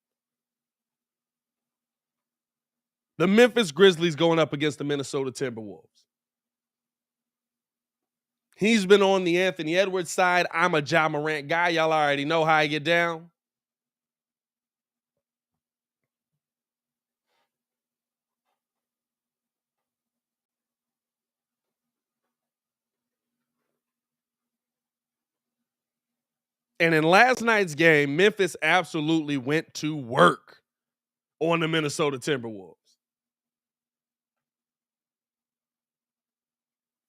Speaker 3: The Memphis Grizzlies going up against the Minnesota Timberwolves. He's been on the Anthony Edwards side. I'm a Ja Morant guy. Y'all already know how I get down. And in last night's game, Memphis absolutely went to work on the Minnesota Timberwolves.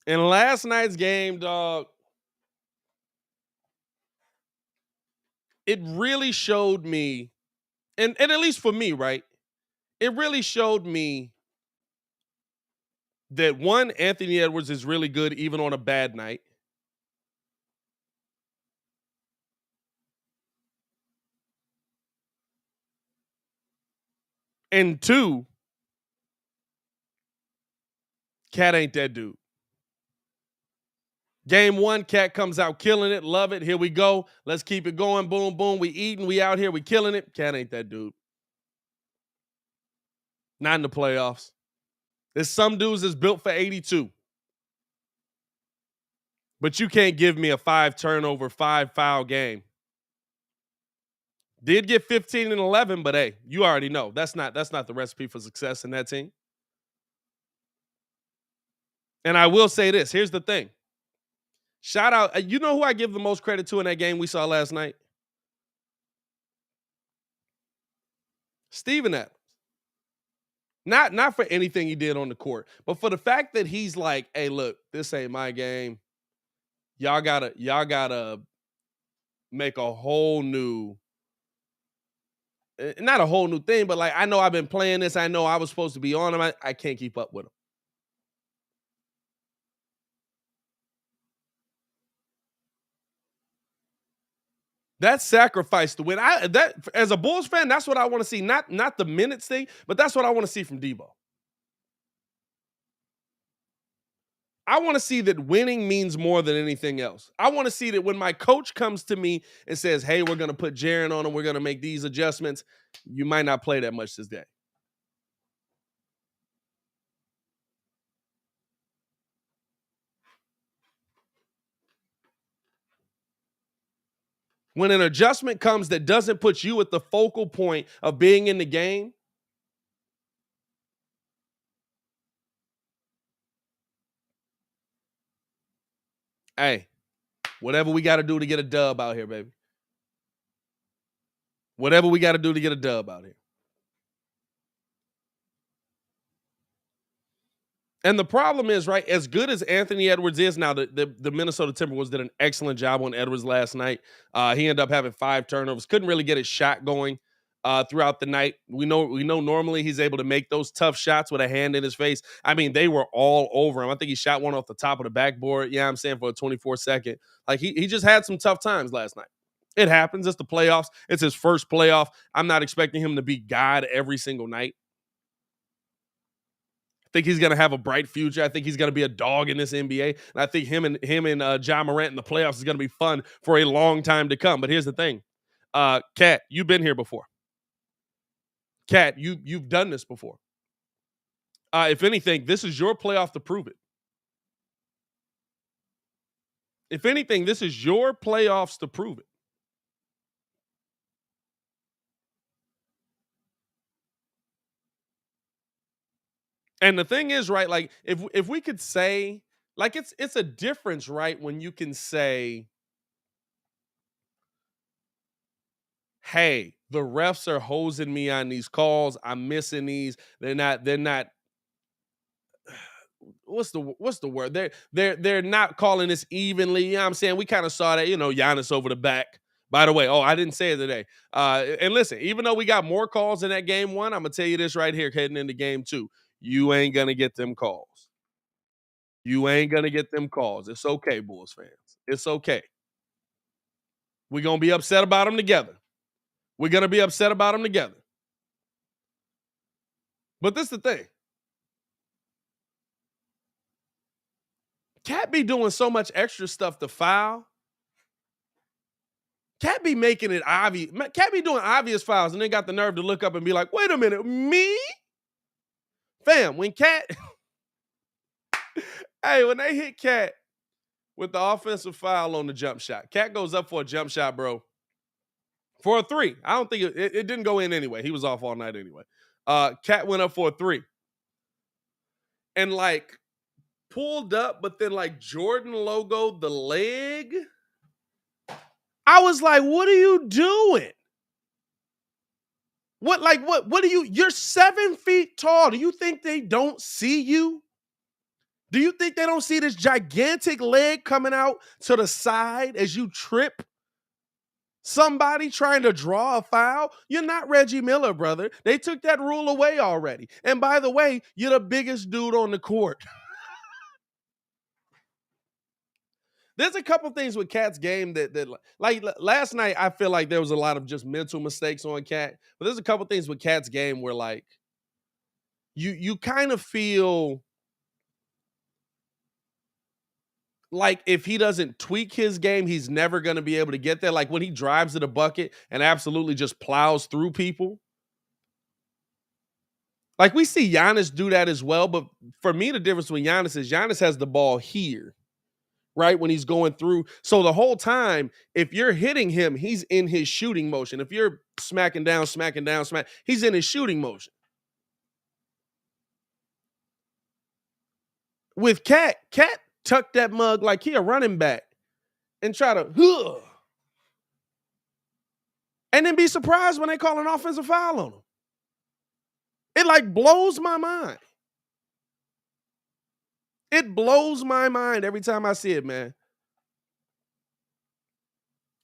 Speaker 3: In last night's game, dog, it really showed me, and at least for me, right? It really showed me that one, Anthony Edwards is really good even on a bad night. And two, Cat ain't that dude. Game one, Cat comes out killing it. Love it. Here we go. Let's keep it going. Boom, boom. We eating. We out here. We killing it. Cat ain't that dude. Not in the playoffs. There's some dudes that's built for 82. But you can't give me a 5 turnover, 5 foul game. Did get 15 and 11, but hey, you already know. That's not the recipe for success in that team. And I will say this. Here's the thing. Shout out. You know who I give the most credit to in that game we saw last night? Steven Adams. Not for anything he did on the court, but for the fact that he's like, hey, look, this ain't my game. Y'all gotta make a whole new, not a whole new thing, but like, I know I've been playing this. I know I was supposed to be on him. I can't keep up with him. That sacrifice to win. That as a Bulls fan, that's what I want to see. Not the minutes thing, but that's what I want to see from Deebo. I want to see that winning means more than anything else. I want to see that when my coach comes to me and says, hey, we're going to put Jaren on him, we're going to make these adjustments, you might not play that much this day. When an adjustment comes that doesn't put you at the focal point of being in the game, hey, whatever we got to do to get a dub out here, baby. Whatever we got to do to get a dub out here. And the problem is, right, as good as Anthony Edwards is now, the Minnesota Timberwolves did an excellent job on Edwards last night. He ended up having 5 turnovers. Couldn't really get his shot going throughout the night. We know normally he's able to make those tough shots with a hand in his face. I mean, they were all over him. I think he shot one off the top of the backboard. Yeah, I'm saying for a 24-second. Like, he just had some tough times last night. It happens. It's the playoffs. It's his first playoff. I'm not expecting him to be God every single night. I think he's going to have a bright future. I think he's going to be a dog in this NBA. And I think him and Ja Morant in the playoffs is going to be fun for a long time to come. But here's the thing. Kat, you've been here before. Kat, you've done this before. If anything, this is your playoff to prove it. If anything, this is your playoffs to prove it. And the thing is, right, like if we could say, like it's a difference, right, when you can say, hey, the refs are hosing me on these calls. I'm missing these. They're not what's the word? They're not calling this evenly. You know what I'm saying? We kind of saw that, Giannis over the back By the way, I didn't say it today. And listen, even though we got more calls in that game one, I'm going to tell you this right here heading into game two. You ain't going to get them calls. You ain't going to get them calls. It's okay, Bulls fans. It's okay. We're going to be upset about them together. We're going to be upset about them together. But this is the thing. Cat be doing so much extra stuff to foul. Cat be making it obvious. Cat be doing obvious fouls and then got the nerve to look up and be like, wait a minute, me? Fam, when Cat, when they hit Cat with the offensive foul on the jump shot, Cat goes up for a jump shot, bro, for a three. I don't think it didn't go in anyway. He was off all night anyway. Cat went up for a three. And like pulled up, but then like Jordan logoed the leg. I was like, what are you doing? What are you? You're 7 feet tall. Do you think they don't see you? Do you think they don't see this gigantic leg coming out to the side as you trip somebody trying to draw a foul? You're not Reggie Miller, brother. They took that rule away already. And by the way, you're the biggest dude on the court. There's a couple things with Cat's game that like last night, I feel like there was a lot of just mental mistakes on Cat. But there's a couple things with Cat's game where like you kind of feel like if he doesn't tweak his game, he's never going to be able to get there. Like when he drives to the bucket and absolutely just plows through people. Like we see Giannis do that as well. But for me, the difference between Giannis is Giannis has the ball here, right? When he's going through. So the whole time, if you're hitting him, he's in his shooting motion. If you're smacking down, he's in his shooting motion. With Cat tuck that mug like he a running back and try to, and then be surprised when they call an offensive foul on him. It like blows my mind. It blows my mind every time I see it, man.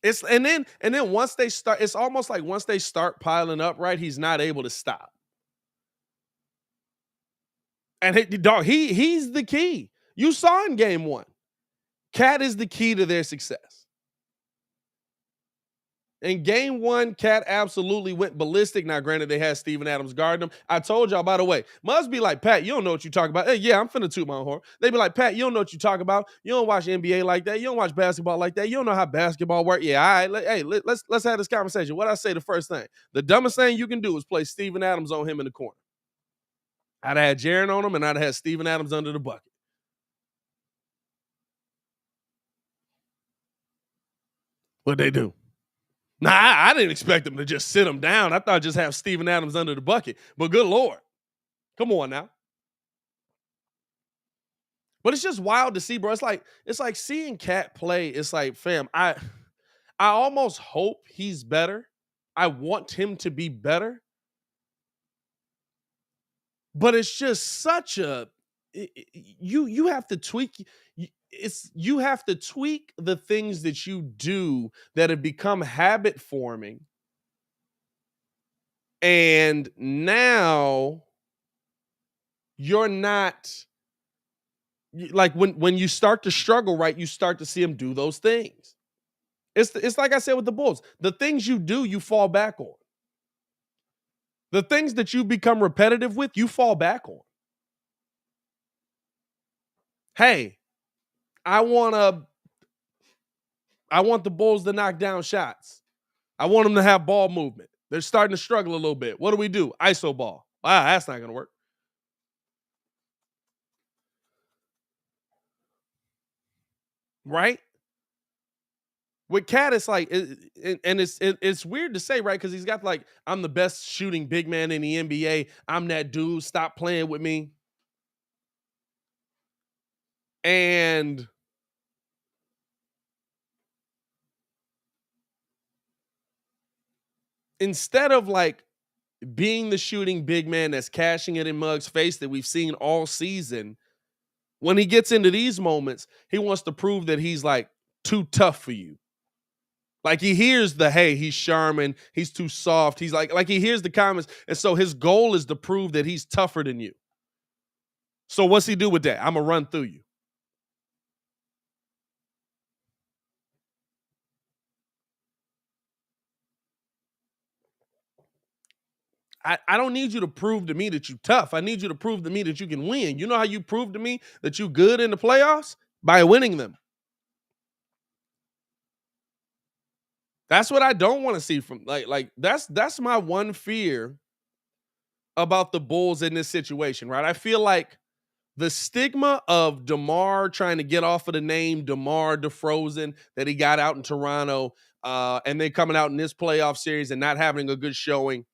Speaker 3: And then once they start, it's almost like once they start piling up, right? He's not able to stop. And he's the key. You saw in game one. Cat is the key to their success. In game one, Cat absolutely went ballistic. Now, granted, they had Steven Adams guarding him. I told y'all, by the way, must be like, Pat, you don't know what you talk about. Hey, yeah, I'm finna toot my own horn. They be like, Pat, you don't know what you talk about. You don't watch NBA like that. You don't watch basketball like that. You don't know how basketball works. Yeah, all right. Let's have this conversation. What I say the first thing? The dumbest thing you can do is play Steven Adams on him in the corner. I'd have had Jaren on him, and I'd have had Steven Adams under the bucket. What'd they do? Nah, I didn't expect them to just sit him down. I thought just have Steven Adams under the bucket. But good Lord. Come on now. But it's just wild to see, bro. It's like seeing Cat play. It's like, fam, I almost hope he's better. I want him to be better. But it's just such a you have to tweak. You have to tweak the things that you do that have become habit forming. And now you're not like when you start to struggle, right? You start to see him do those things. It's like I said with the Bulls. The things you do, you fall back on. The things that you become repetitive with, you fall back on. Hey, I want the Bulls to knock down shots. I want them to have ball movement. They're starting to struggle a little bit. What do? ISO ball. Wow, that's not going to work. Right? With Cat, it's like, it's weird to say, right? Because he's got like, I'm the best shooting big man in the NBA. I'm that dude. Stop playing with me. And instead of like being the shooting big man that's cashing it in Muggs' face that we've seen all season, when he gets into these moments, he wants to prove that he's like too tough for you. Like he hears the, hey, he's Charmin, he's too soft. He's like he hears the comments. And so his goal is to prove that he's tougher than you. So what's he do with that? I'm going to run through you. I don't need you to prove to me that you're tough. I need you to prove to me that you can win. You know how you prove to me that you're good in the playoffs? By winning them. That's what I don't want to see from like that's my one fear about the Bulls in this situation, right? I feel like the stigma of DeMar trying to get off of the name DeMar DeFrozen that he got out in Toronto, and then coming out in this playoff series and not having a good showing.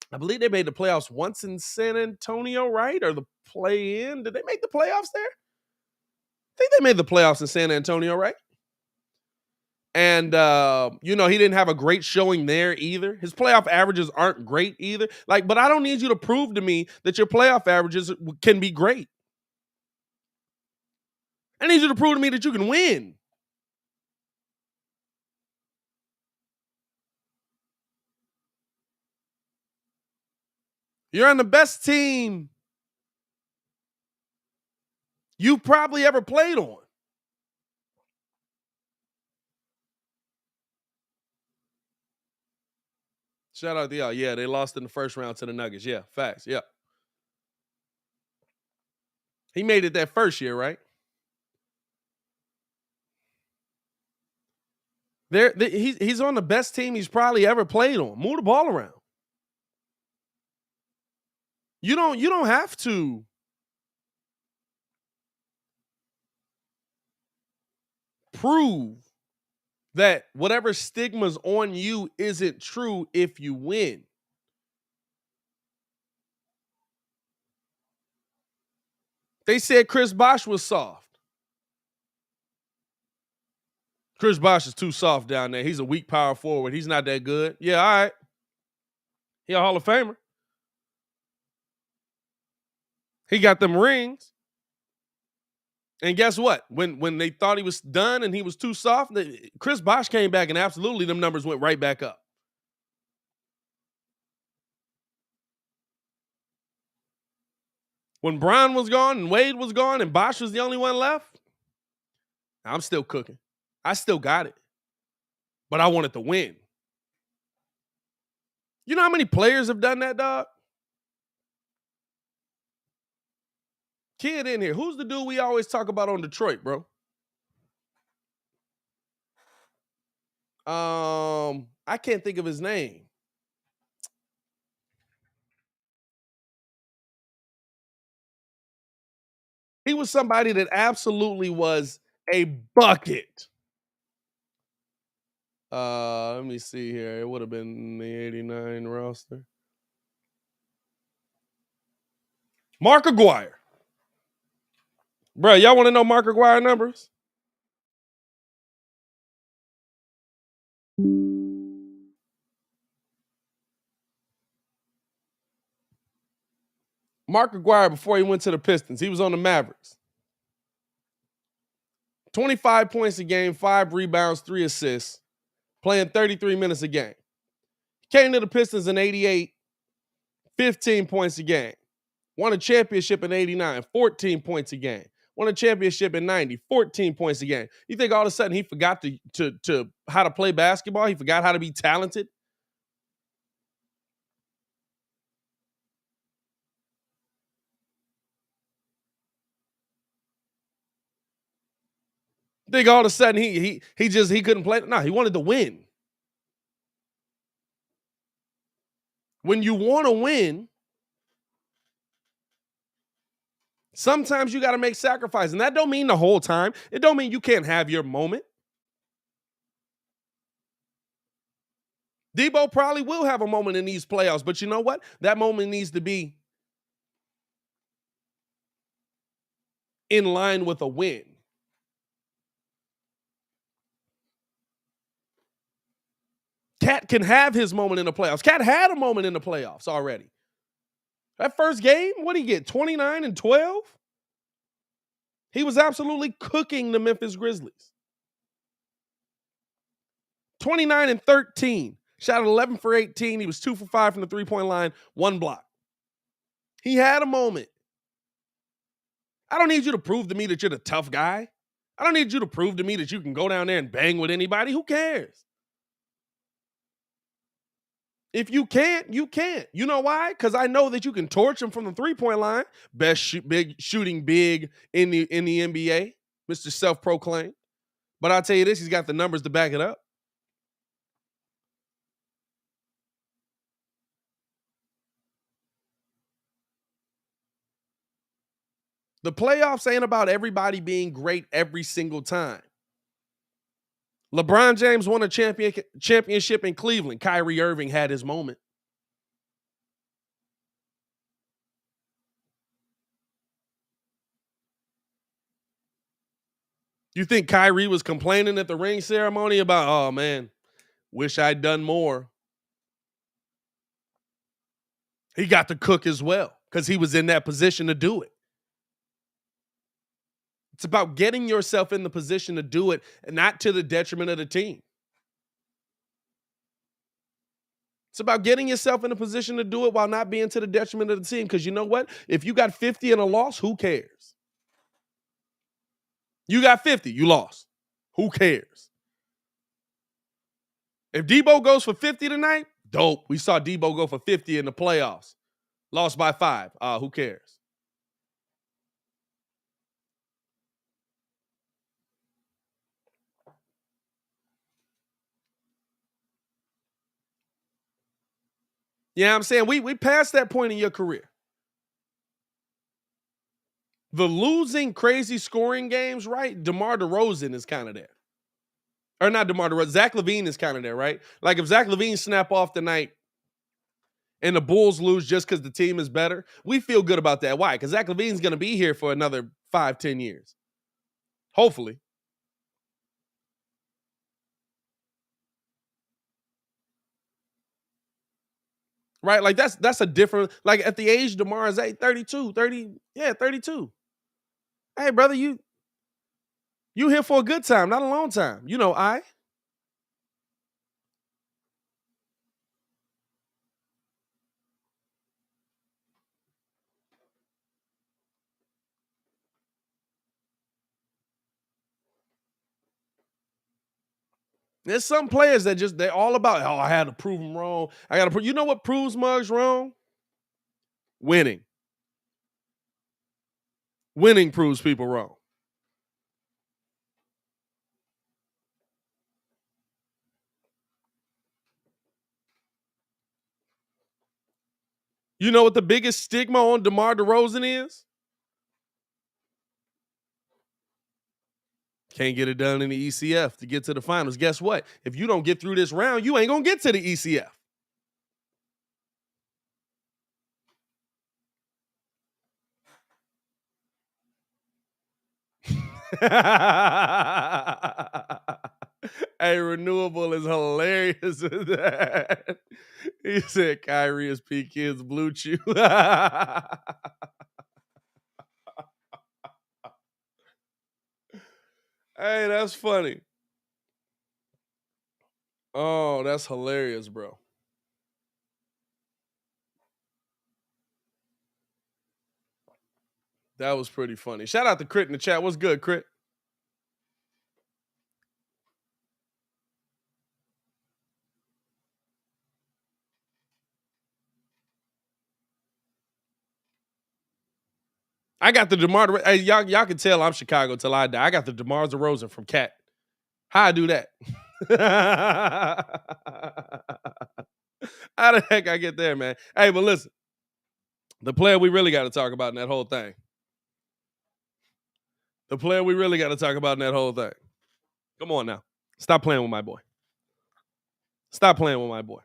Speaker 3: I believe they made the playoffs once in San Antonio, right? Or the play-in. Did they make the playoffs there? I think they made the playoffs in San Antonio, right? And, he didn't have a great showing there either. His playoff averages aren't great either. But I don't need you to prove to me that your playoff averages can be great. I need you to prove to me that you can win. You're on the best team you've probably ever played on. Shout out to y'all. Yeah, they lost in the first round to the Nuggets. Yeah, facts. Yeah. He made it that first year, right? He's on the best team he's probably ever played on. Move the ball around. You don't have to prove that whatever stigma's on you isn't true if you win. They said Chris Bosh was soft. Chris Bosh is too soft down there. He's a weak power forward. He's not that good. Yeah, all right. He a Hall of Famer. He got them rings. And guess what? When they thought he was done and he was too soft, Chris Bosh came back and absolutely them numbers went right back up. When Brown was gone and Wade was gone and Bosh was the only one left, I'm still cooking. I still got it. But I wanted to win. You know how many players have done that, dog? Kid in here. Who's the dude we always talk about on Detroit, bro? I can't think of his name. He was somebody that absolutely was a bucket. Let me see here. It would have been the 89 roster. Mark Aguirre. Bro, y'all want to know Mark Aguirre numbers? Mark Aguirre, before he went to the Pistons, he was on the Mavericks. 25 points a game, 5 rebounds, 3 assists, playing 33 minutes a game. Came to the Pistons in 88, 15 points a game. Won a championship in 89, 14 points a game. Won a championship in 90, 14 points a game. You think all of a sudden he forgot to how to play basketball? He forgot how to be talented? Think all of a sudden he couldn't play? No, he wanted to win. When you want to win, sometimes you got to make sacrifices. And that don't mean the whole time. It don't mean you can't have your moment. Deebo probably will have a moment in these playoffs, but you know what? That moment needs to be in line with a win. Cat can have his moment in the playoffs. Cat had a moment in the playoffs already. That first game, what did he get? 29 and 12? He was absolutely cooking the Memphis Grizzlies. 29 and 13. Shot 11 for 18. He was 2 for 5 from the three-point line, 1 block. He had a moment. I don't need you to prove to me that you're the tough guy. I don't need you to prove to me that you can go down there and bang with anybody. Who cares? If you can't, you can't. You know why? Because I know that you can torch him from the three-point line. Best shooting big in the NBA, Mr. Self-proclaimed. But I'll tell you this, he's got the numbers to back it up. The playoffs ain't about everybody being great every single time. LeBron James won a championship in Cleveland. Kyrie Irving had his moment. You think Kyrie was complaining at the ring ceremony about, oh man, wish I'd done more? He got to cook as well because he was in that position to do it. It's about getting yourself in the position to do it and not to the detriment of the team. It's about getting yourself in a position to do it while not being to the detriment of the team. Because you know what? If you got 50 and a loss, who cares? You got 50, you lost. Who cares? If Deebo goes for 50 tonight, dope. We saw Deebo go for 50 in the playoffs. Lost by 5. Who cares? You know what I'm saying? We passed that point in your career. The losing crazy scoring games, right? DeMar DeRozan is kind of there. Or not DeMar DeRozan. Zach LaVine is kind of there, right? Like if Zach LaVine snap off tonight and the Bulls lose just because the team is better, we feel good about that. Why? Because Zach LaVine's going to be here for another 5-10 years. Hopefully. Right? Like that's a different, like at the age DeMar is 32. Hey, brother, you here for a good time, not a long time. You know, There's some players that they're all about, oh, I had to prove them wrong. I got to prove. You know what proves mugs wrong? Winning. Winning proves people wrong. You know what the biggest stigma on DeMar DeRozan is? Can't get it done in the ECF to get to the finals. Guess what? If you don't get through this round, you ain't going to get to the ECF. Hey, Renewable is hilarious with that. He said Kyrie is P Kids Blue Chew. Hey, that's funny. Oh, that's hilarious, bro. That was pretty funny. Shout out to Crit in the chat. What's good, Crit? I got the DeMar DeRozan. Hey, y'all can tell I'm Chicago till I die. I got the DeMar DeRozan from Cat. How I do that? How the heck I get there, man? Hey, but listen. The player we really got to talk about in that whole thing. The player we really got to talk about in that whole thing. Come on now. Stop playing with my boy. Stop playing with my boy.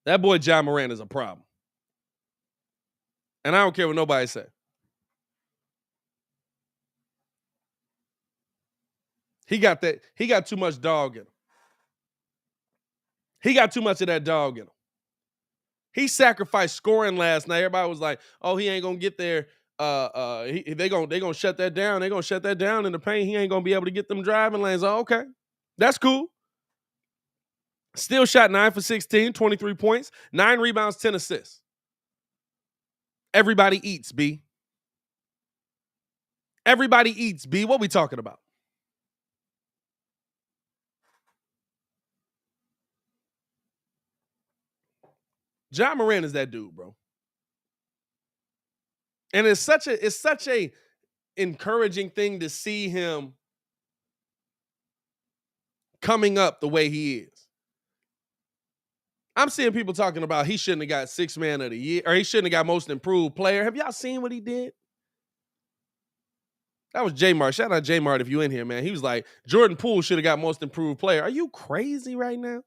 Speaker 3: That boy Ja Morant is a problem. And I don't care what nobody say. He got too much dog in him. He got too much of that dog in him. He sacrificed scoring last night. Everybody was like, "Oh, he ain't gonna get there. They gonna shut that down. They gonna shut that down in the paint. He ain't gonna be able to get them driving lanes." Oh, okay, That's cool. Still shot 9 for 16, 23 points, 9 rebounds, 10 assists. Everybody eats, B. Everybody eats, B. What we talking about? Ja Morant is that dude, bro. And it's such a encouraging thing to see him coming up the way he is. I'm seeing people talking about he shouldn't have got 6th man of the year, or he shouldn't have got most improved player. Have y'all seen what he did? That was J-Mart. Shout out J-Mart if you in here, man. He was like, Jordan Poole should have got most improved player. Are you crazy right now?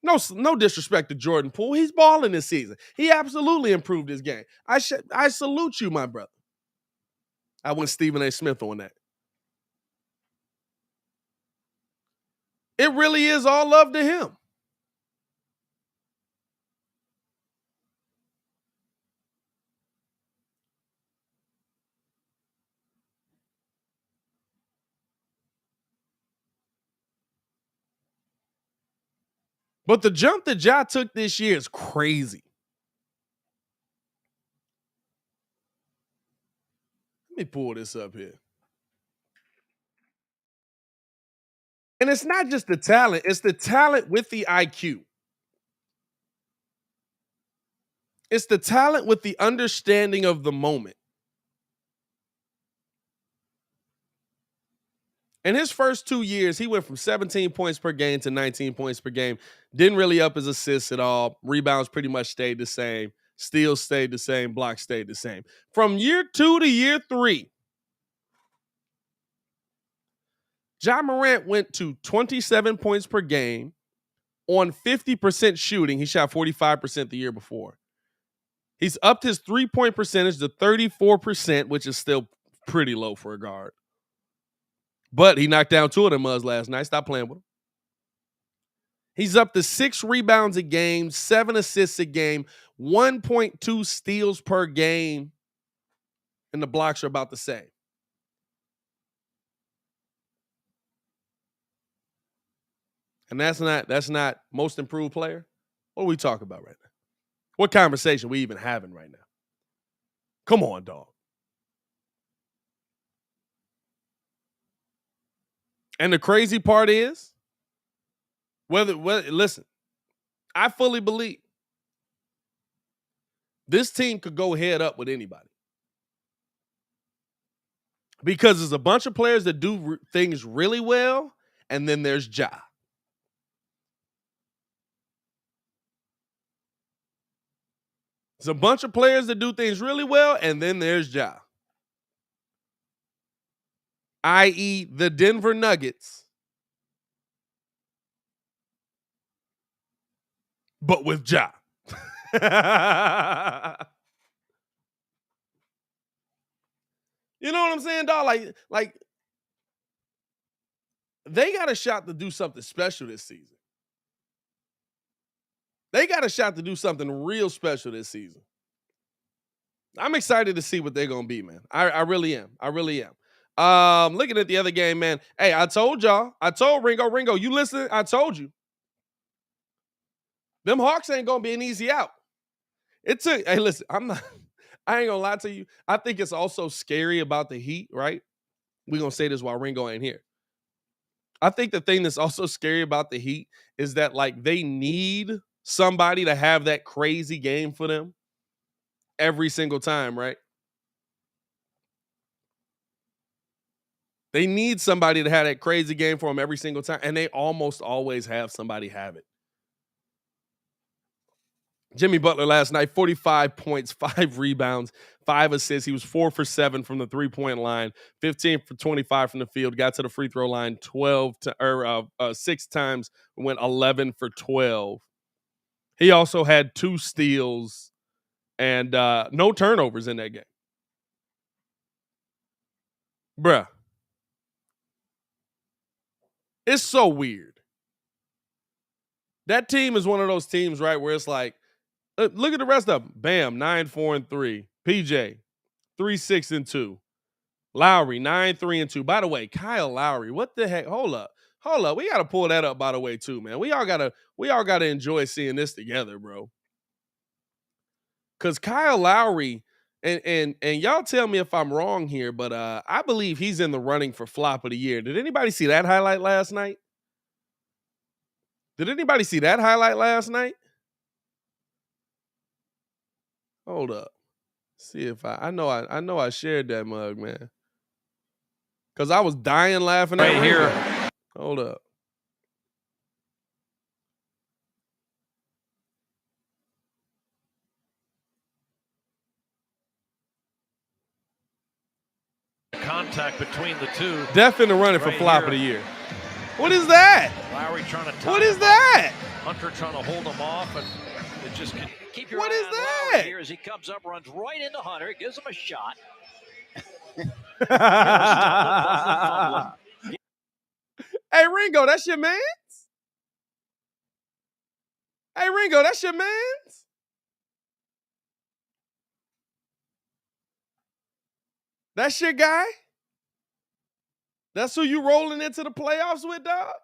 Speaker 3: No disrespect to Jordan Poole. He's balling this season. He absolutely improved his game. I salute you, my brother. I went Stephen A. Smith on that. It really is all love to him. But the jump that Ja took this year is crazy. Let me pull this up here. And it's not just the talent, it's the talent with the IQ. It's the talent with the understanding of the moment. In his first 2 years, he went from 17 points per game to 19 points per game. Didn't really up his assists at all. Rebounds pretty much stayed the same. Steals stayed the same. Blocks stayed the same. From year 2 to year 3, Ja Morant went to 27 points per game on 50% shooting. He shot 45% the year before. He's upped his three-point percentage to 34%, which is still pretty low for a guard. But he knocked down 2 of them mugs last night. Stop playing with him. He's up to 6 rebounds a game, 7 assists a game, 1.2 steals per game, and the blocks are about the same. And that's not most improved player. What are we talking about right now? What conversation we even having right now? Come on, dog. And the crazy part is, listen, I fully believe this team could go head up with anybody. Because there's a bunch of players that do things really well, and then there's Ja. There's a bunch of players that do things really well, and then there's Ja. I.e. the Denver Nuggets, but with Ja. You know what I'm saying, dog? Like they got a shot to do something special this season. They got a shot to do something real special this season. I'm excited to see what they're going to be, man. I really am. I really am. Looking at the other game, man. Hey, I told y'all. I told Ringo, you listen? I told you. Them Hawks ain't going to be an easy out. Hey, listen, I ain't going to lie to you. I think it's also scary about the Heat, right? We're going to say this while Ringo ain't here. I think the thing that's also scary about the Heat is that, like, they need somebody to have that crazy game for them every single time, right? They need somebody to have that crazy game for them every single time, and they almost always have somebody have it. Jimmy Butler last night, 45 points, 5 rebounds, 5 assists. He was 4 for 7 from the three-point line, 15 for 25 from the field, got to the free throw line 6 times, went 11 for 12. He also had 2 steals and no turnovers in that game. Bruh. It's so weird. That team is one of those teams, right, where it's like, look at the rest of them. Bam, 9-4-3. PJ, 3-6-2. Lowry, 9-3-2. By the way, Kyle Lowry, what the heck? Hold up. Hold up. We got to pull that up, by the way, too, man. We all gotta enjoy seeing this together, bro. Because Kyle Lowry, and y'all tell me if I'm wrong here, but I believe he's in the running for flop of the year. Did anybody see that highlight last night? Did anybody see that highlight last night? Hold up. See if I know I shared that mug, man. Cause I was dying laughing at
Speaker 5: right here.
Speaker 3: Hold up.
Speaker 5: Contact between the two.
Speaker 3: Def in the running for
Speaker 5: Right
Speaker 3: flop
Speaker 5: here.
Speaker 3: of the year. What is that?
Speaker 5: Lowry trying to tie
Speaker 3: What is
Speaker 5: him up.
Speaker 3: that?
Speaker 5: Hunter trying to hold him off, and it just can.
Speaker 2: Keep your
Speaker 3: What
Speaker 2: eye
Speaker 3: is
Speaker 2: on
Speaker 3: that?
Speaker 2: Lowry here as he comes up, runs right into Hunter, gives him a shot.
Speaker 3: Hey, Ringo, that's your mans? Hey, Ringo, that's your mans? That's your guy? That's who you rolling into the playoffs with, dog?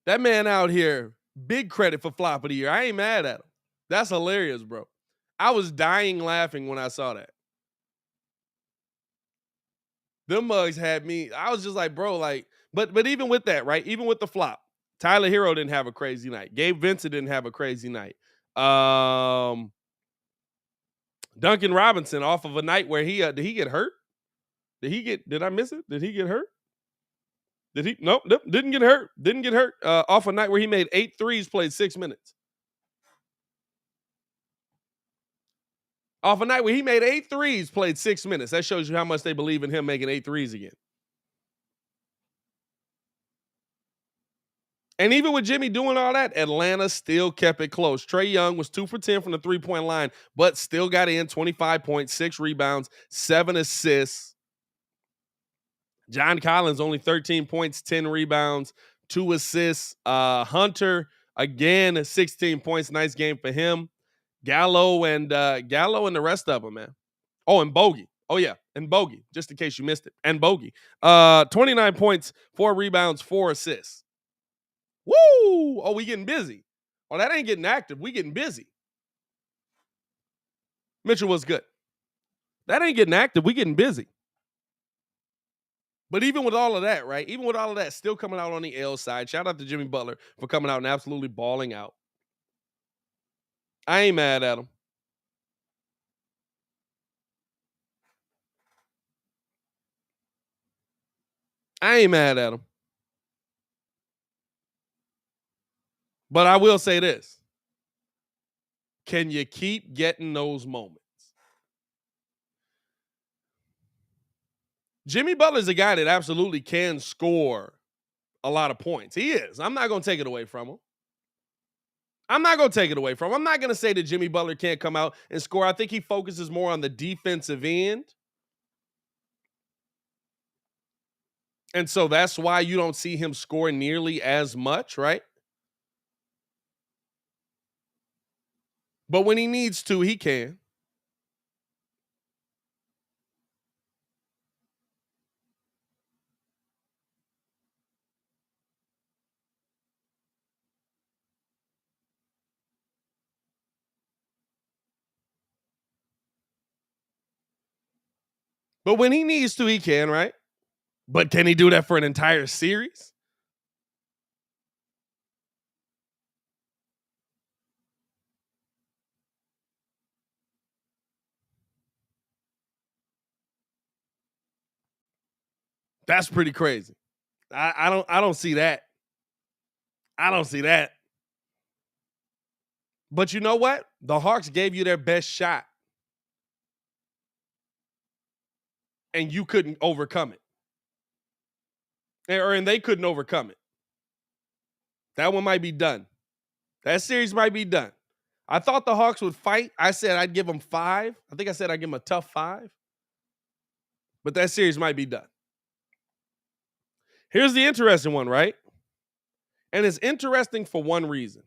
Speaker 3: That man out here, big credit for flop of the year. I ain't mad at him. That's hilarious, bro. I was dying laughing when I saw that. Them mugs had me. I was just like, bro, like, but even with that, right? Even with the flop, Tyler Hero didn't have a crazy night. Gabe Vincent didn't have a crazy night. Duncan Robinson off of a night where did he get hurt? Did I miss it? Did he get hurt? Did he? Nope, didn't get hurt. Didn't get hurt. Off a night where he made 8 threes, played 6 minutes. Off a night where he made 8 threes, played 6 minutes. That shows you how much they believe in him making 8 threes again. And even with Jimmy doing all that, Atlanta still kept it close. Trae Young was 2 for 10 from the three-point line, but still got in 25 points, 6 rebounds, 7 assists. John Collins only 13 points, 10 rebounds, 2 assists. Hunter, again, 16 points. Nice game for him. Gallo and the rest of them, man. Oh, and Bogey. Oh, yeah, and Bogey, just in case you missed it. And Bogey. 29 points, 4 rebounds, 4 assists. Woo! Oh, we getting busy. Oh, that ain't getting active. We getting busy. Mitchell was good. That ain't getting active. We getting busy. But even with all of that, right? Even with all of that, still coming out on the L side. Shout out to Jimmy Butler for coming out and absolutely balling out. I ain't mad at him. I ain't mad at him. But I will say this. Can you keep getting those moments? Jimmy Butler's a guy that absolutely can score a lot of points. He is. I'm not going to take it away from him. I'm not going to say that Jimmy Butler can't come out and score. I think he focuses more on the defensive end. And so that's why you don't see him score nearly as much, right? But when he needs to, he can. But when he needs to, he can, right? But can he do that for an entire series? That's pretty crazy. I don't see that. I don't see that. But you know what? The Hawks gave you their best shot. And you couldn't overcome it. And they couldn't overcome it. That one might be done. That series might be done. I thought the Hawks would fight. I said I'd give them 5. I think I said I'd give them a tough 5. But that series might be done. Here's the interesting one, right? And it's interesting for one reason.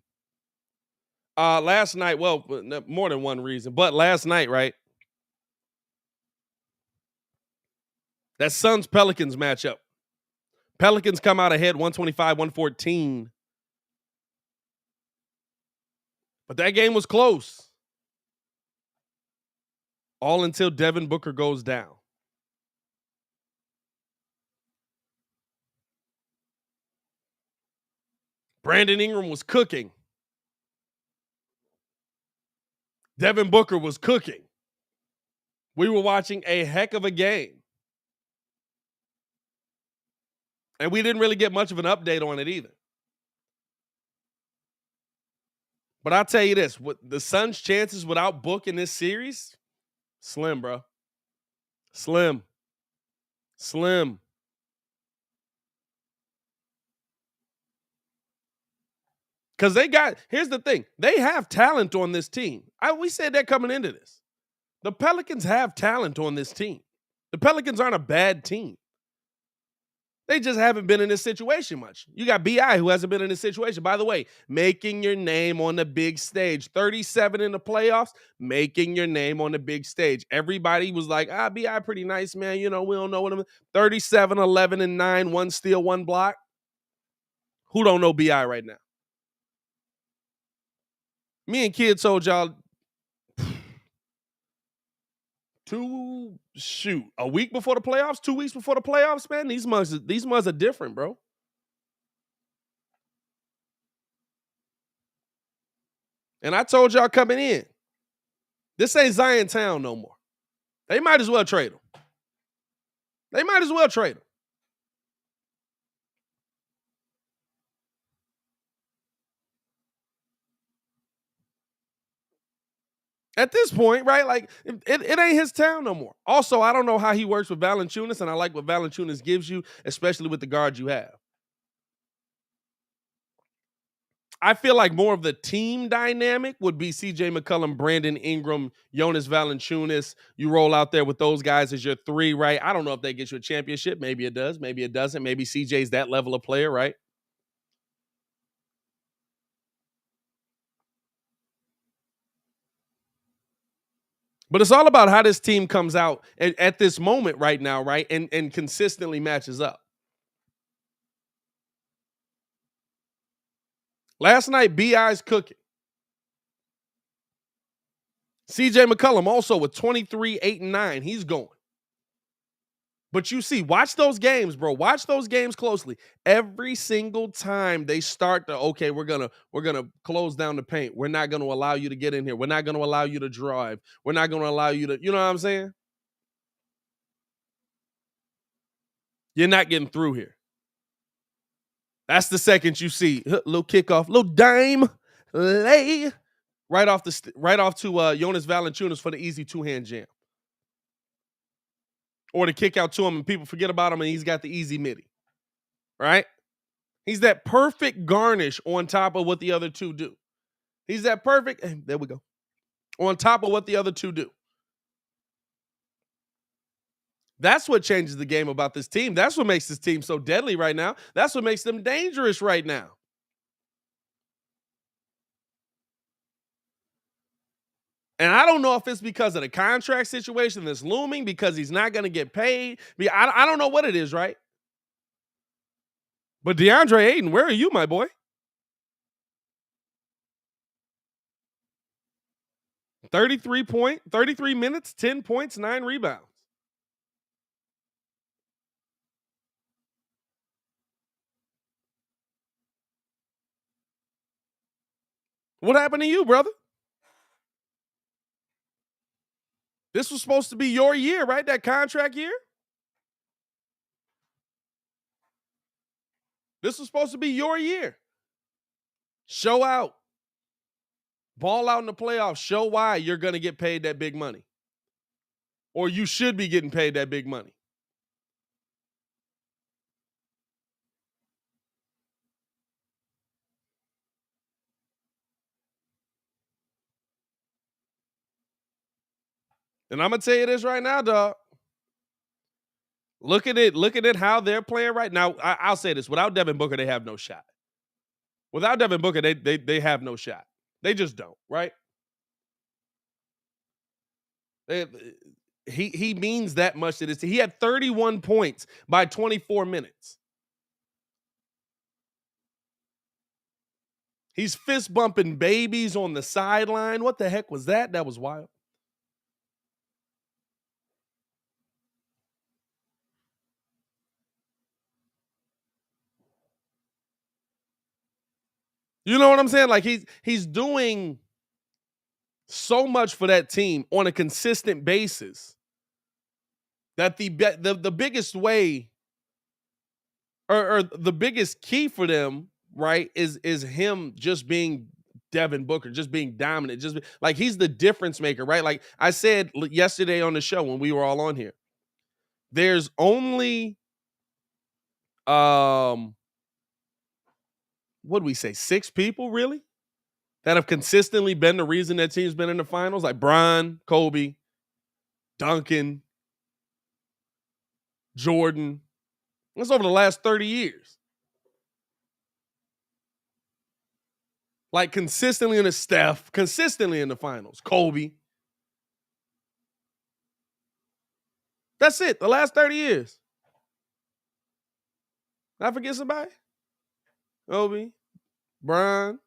Speaker 3: Last night, well, more than one reason, but last night, right? That Suns-Pelicans matchup. Pelicans come out ahead 125-114. But that game was close. All until Devin Booker goes down. Brandon Ingram was cooking. Devin Booker was cooking. We were watching a heck of a game. And we didn't really get much of an update on it either. But I'll tell you this, the Suns' chances without Book in this series, slim, bro. Slim. Because here's the thing, they have talent on this team. We said that coming into this. The Pelicans have talent on this team. The Pelicans aren't a bad team. They just haven't been in this situation much. You got B.I. who hasn't been in this situation. By the way, making your name on the big stage. 37 in the playoffs, making your name on the big stage. Everybody was like, B.I. pretty nice, man. You know, we don't know what I'm 37, 11, and 9, 1 steal, 1 block. Who don't know B.I. right now? Me and Kid told y'all a week before the playoffs, 2 weeks before the playoffs, man, these months are different, bro. And I told y'all coming in, this ain't Zion Town no more. They might as well trade him. At this point, right? Like, it ain't his town no more. Also, I don't know how he works with Valanciunas, and I like what Valanciunas gives you, especially with the guards you have. I feel like more of the team dynamic would be CJ McCollum, Brandon Ingram, Jonas Valanciunas. You roll out there with those guys as your 3, right? I don't know if they get you a championship. Maybe it does. Maybe it doesn't. Maybe CJ's that level of player, right? But it's all about how this team comes out at this moment right now, right? And consistently matches up. Last night, B.I.'s cooking. CJ McCollum also with 23, 8, and 9. He's going. But you see, watch those games, bro. Watch those games closely. Every single time they start to, okay, we're gonna close down the paint. We're not gonna allow you to get in here. We're not gonna allow you to drive. We're not gonna allow you to, you know what I'm saying? You're not getting through here. That's the second you see little kickoff, little dime lay right off to Jonas Valanciunas for the easy 2-hand jam, or to kick out to him and people forget about him and he's got the easy midi, right? He's that perfect garnish on top of what the other two do. He's that perfect. There we go. On top of what the other two do. That's what changes the game about this team. That's what makes this team so deadly right now. That's what makes them dangerous right now. And I don't know if it's because of the contract situation that's looming, because he's not going to get paid. I don't know what it is, right? But DeAndre Ayton, where are you, my boy? 33 minutes, 10 points, 9 rebounds. What happened to you, brother? This was supposed to be your year, right? That contract year? This was supposed to be your year. Show out. Ball out in the playoffs. Show why you're going to get paid that big money. Or you should be getting paid that big money. And I'm going to tell you this right now, dog. Look at it how they're playing right now. I'll say this. Without Devin Booker, they have no shot. Without Devin Booker, they have no shot. They just don't, right? he means that much to this team. He had 31 points by 24 minutes. He's fist bumping babies on the sideline. What the heck was that? That was wild. You know what I'm saying? Like he's doing so much for that team on a consistent basis that the biggest way or the biggest key for them, right, is him just being Devin Booker, just being dominant, just like he's the difference maker, right? Like I said yesterday on the show when we were all on here, there's only what do we say, 6 people really that have consistently been the reason that team's been in the finals, like Bron, Kobe, Duncan, Jordan. That's over the last 30 years. Like consistently in the Steph, consistently in the finals, Kobe. That's it, the last 30 years. Did I forget somebody? Kobe, Bron,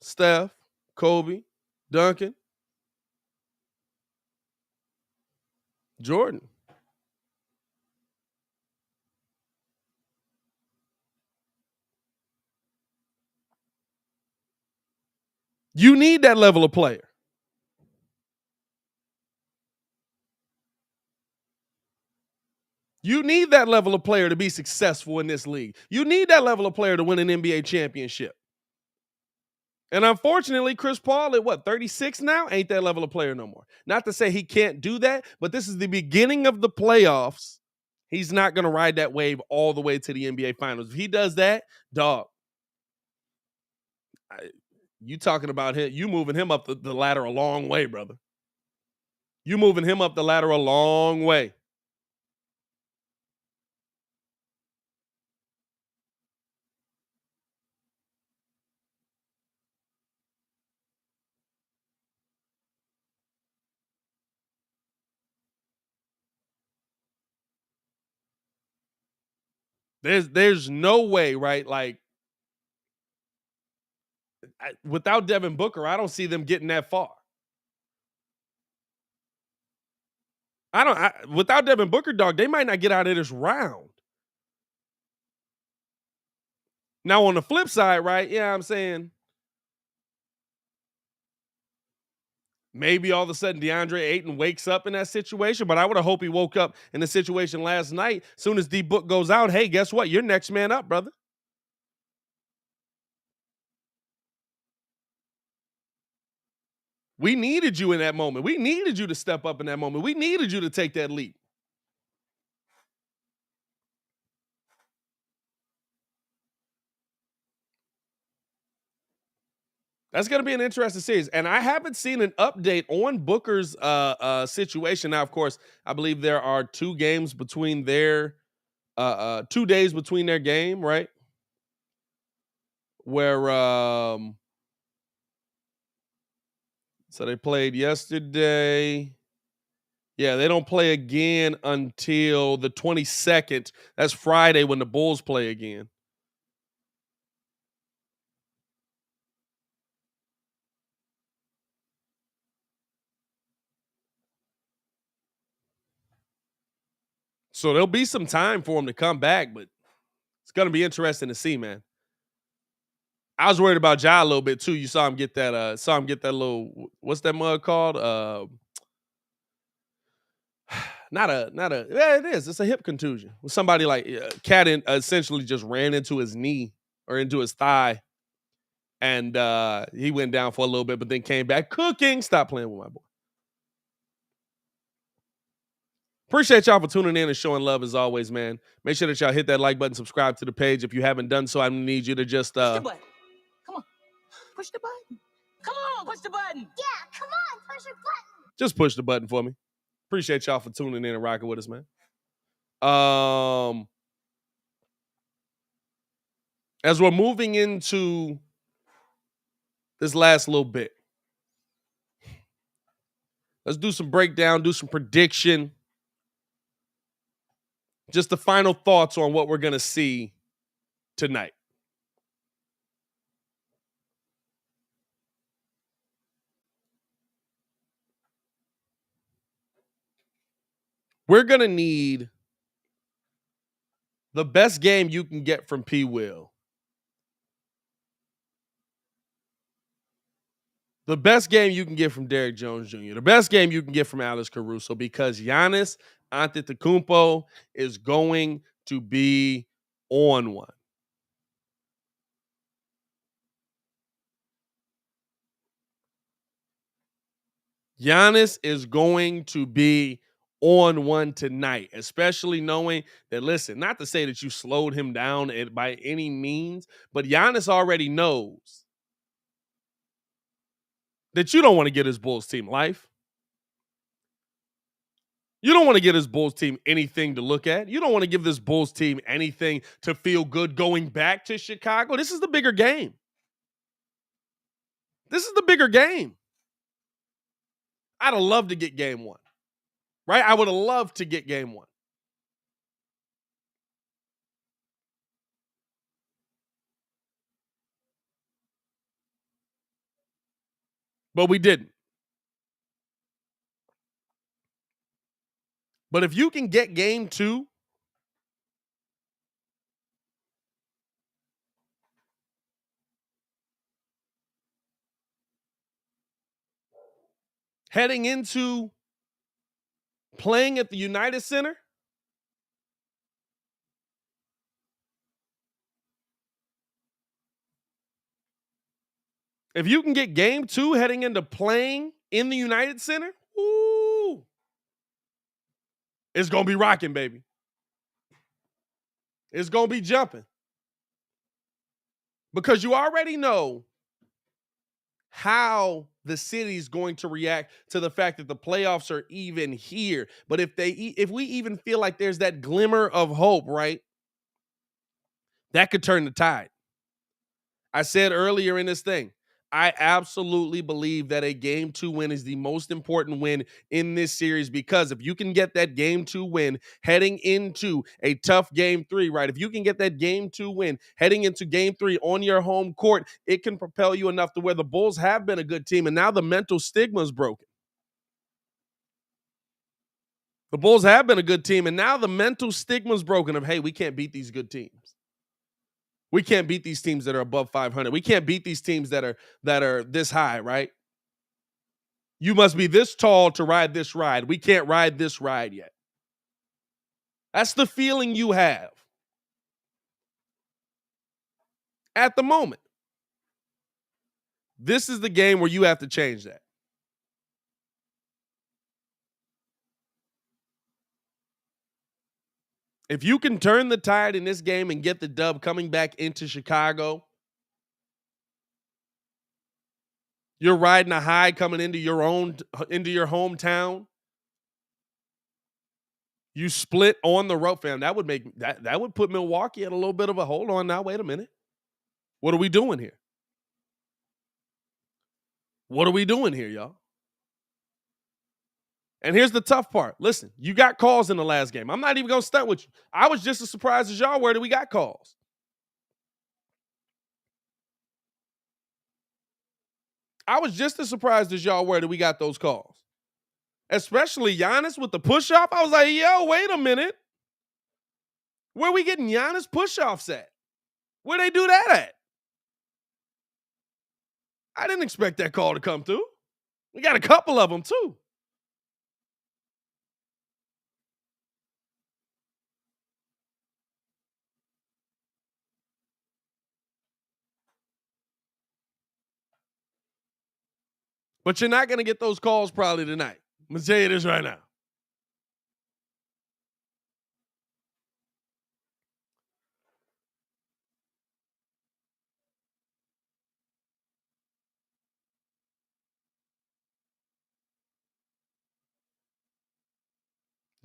Speaker 3: Steph, Kobe, Duncan, Jordan. You need that level of player. You need that level of player to be successful in this league. You need that level of player to win an NBA championship. And unfortunately, Chris Paul at what, 36 now? Ain't that level of player no more. Not to say he can't do that, but this is the beginning of the playoffs. He's not going to ride that wave all the way to the NBA Finals. If he does that, dog, you talking about him, you moving him up the ladder a long way, brother. You moving him up the ladder a long way. There's no way, right? Like, without Devin Booker, I don't see them getting that far. Without Devin Booker, dog, they might not get out of this round. Now, on the flip side, right? Yeah, I'm saying maybe all of a sudden DeAndre Ayton wakes up in that situation, but I would have hoped he woke up in the situation last night. Soon as D Book goes out, hey, guess what? You're next man up, brother. We needed you in that moment. We needed you to step up in that moment. We needed you to take that leap. That's going to be an interesting series. And I haven't seen an update on Booker's situation. Now, of course, I believe there are 2 games between their 2 days between their game, right? Where so they played yesterday. Yeah, they don't play again until the 22nd. That's Friday when the Bulls play again. So there'll be some time for him to come back, but it's going to be interesting to see, man. I was worried about Ja a little bit too. You saw him get that little, what's that mug called? Yeah, it is. It's a hip contusion. Somebody like Cat essentially just ran into his knee or into his thigh, and he went down for a little bit, but then came back cooking. Stop playing with my boy. Appreciate y'all for tuning in and showing love as always, man. Make sure that y'all hit that like button, subscribe to the page. If you haven't done so, I need you to just
Speaker 2: Push the button. Come on. Push the button. Come on, push the button.
Speaker 4: Yeah, come on, push your button.
Speaker 3: just push the button for me. Appreciate y'all for tuning in and rocking with us, man. As we're moving into this last little bit, Let's do some breakdown, do some prediction. Just the final thoughts on what we're going to see tonight. We're going to need the best game you can get from P. Will. The best game you can get from Derrick Jones Jr. The best game you can get from Alex Caruso, because Giannis Antetokounmpo is going to be on one. Giannis is going to be on one tonight, especially knowing that, listen, not to say that you slowed him down by any means, but Giannis already knows that you don't want to get his Bulls team life. You don't want to get his Bulls team anything to look at. You don't want to give this Bulls team anything to feel good going back to Chicago. This is the bigger game. This is the bigger game. I'd have loved to get game one, right? I would have loved to get game one. But we didn't. But if you can get game two, heading into playing at the United Center, if you can get game two heading into playing in the United Center, ooh, it's going to be rocking, baby. It's going to be jumping. Because you already know how the city's going to react to the fact that the playoffs are even here. But if we even feel like there's that glimmer of hope, right, that could turn the tide. I said earlier in this thing, I absolutely believe that a game two win is the most important win in this series, because if you can get that game two win heading into a tough game three, right? If you can get that game two win heading into game three on your home court, it can propel you enough to where the Bulls have been a good team, and now the mental stigma is broken. The Bulls have been a good team, and now the mental stigma is broken of, hey, we can't beat these good teams. We can't beat these teams that are above 500. We can't beat these teams that are this high, right? You must be this tall to ride this ride. We can't ride this ride yet. That's the feeling you have at the moment. This is the game where you have to change that. If you can turn the tide in this game and get the dub coming back into Chicago, you're riding a high coming into your hometown. You split on the road, fam. That would put Milwaukee at a little bit of a hold on now. Wait a minute. What are we doing here? What are we doing here, y'all? And here's the tough part. Listen, you got calls in the last game. I'm not even going to stunt with you. I was just as surprised as y'all were that we got calls. I was just as surprised as y'all were that we got those calls. Especially Giannis with the push-off. I was like, yo, wait a minute. Where we getting Giannis push-offs at? Where they do that at? I didn't expect that call to come through. We got a couple of them, too. But you're not going to get those calls probably tonight. I'm going to tell you this right now.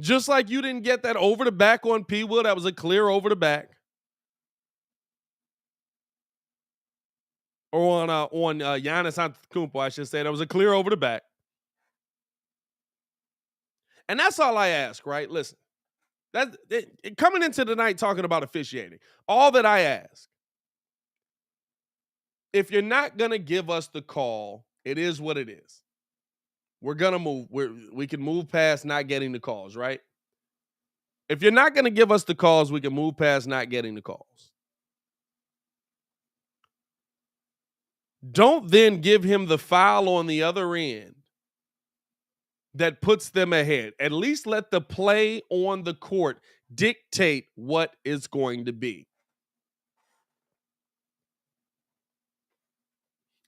Speaker 3: Just like you didn't get that over the back on P. Will, that was a clear over the back. Or on Giannis Antetokounmpo, I should say, that was a clear over the back. And that's all I ask, right? Listen, coming into the night talking about officiating, all that I ask, if you're not going to give us the call, it is what it is. We're going to move. We can move past not getting the calls, right? If you're not going to give us the calls, we can move past not getting the calls. Don't then give him the foul on the other end that puts them ahead. At least let the play on the court dictate what it's going to be.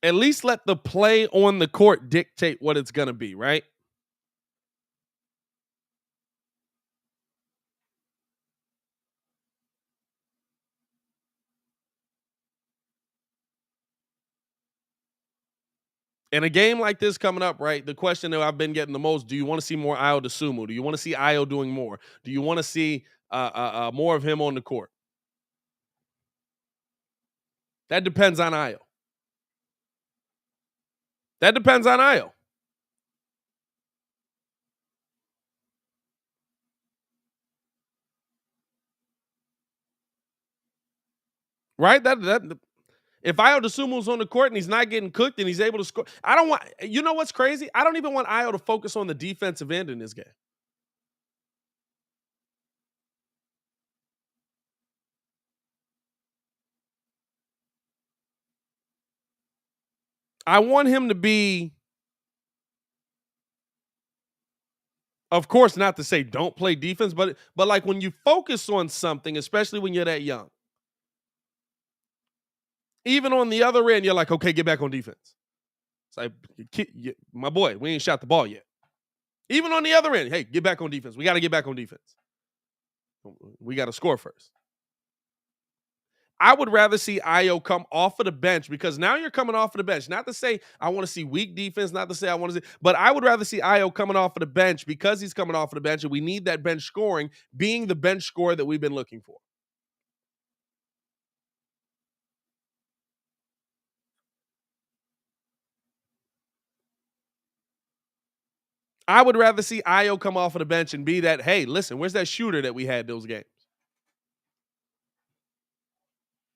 Speaker 3: At least let the play on the court dictate what it's going to be, right? In a game like this coming up, right, the question that I've been getting the most, do you want to see more Ayo DeSumo? Do you want to see Ayo doing more? Do you want to see more of him on the court? That depends on Ayo. That depends on Ayo. Right? If Ayo DeSumo's on the court and he's not getting cooked and he's able to score, I don't want, you know what's crazy? I don't even want Ayo to focus on the defensive end in this game. I want him to be, of course, not to say don't play defense, but like when you focus on something, especially when you're that young, even on the other end, you're like, okay, get back on defense. It's like, my boy, we ain't shot the ball yet. Even on the other end, hey, get back on defense. We got to get back on defense. We got to score first. I would rather see Ayo come off of the bench because now you're coming off of the bench. Not to say I want to see weak defense, not to say I want to see, but I would rather see Ayo coming off of the bench because he's coming off of the bench and we need that bench scoring being the bench scorer that we've been looking for. I would rather see Ayo come off of the bench and be that, hey, listen, where's that shooter that we had those games?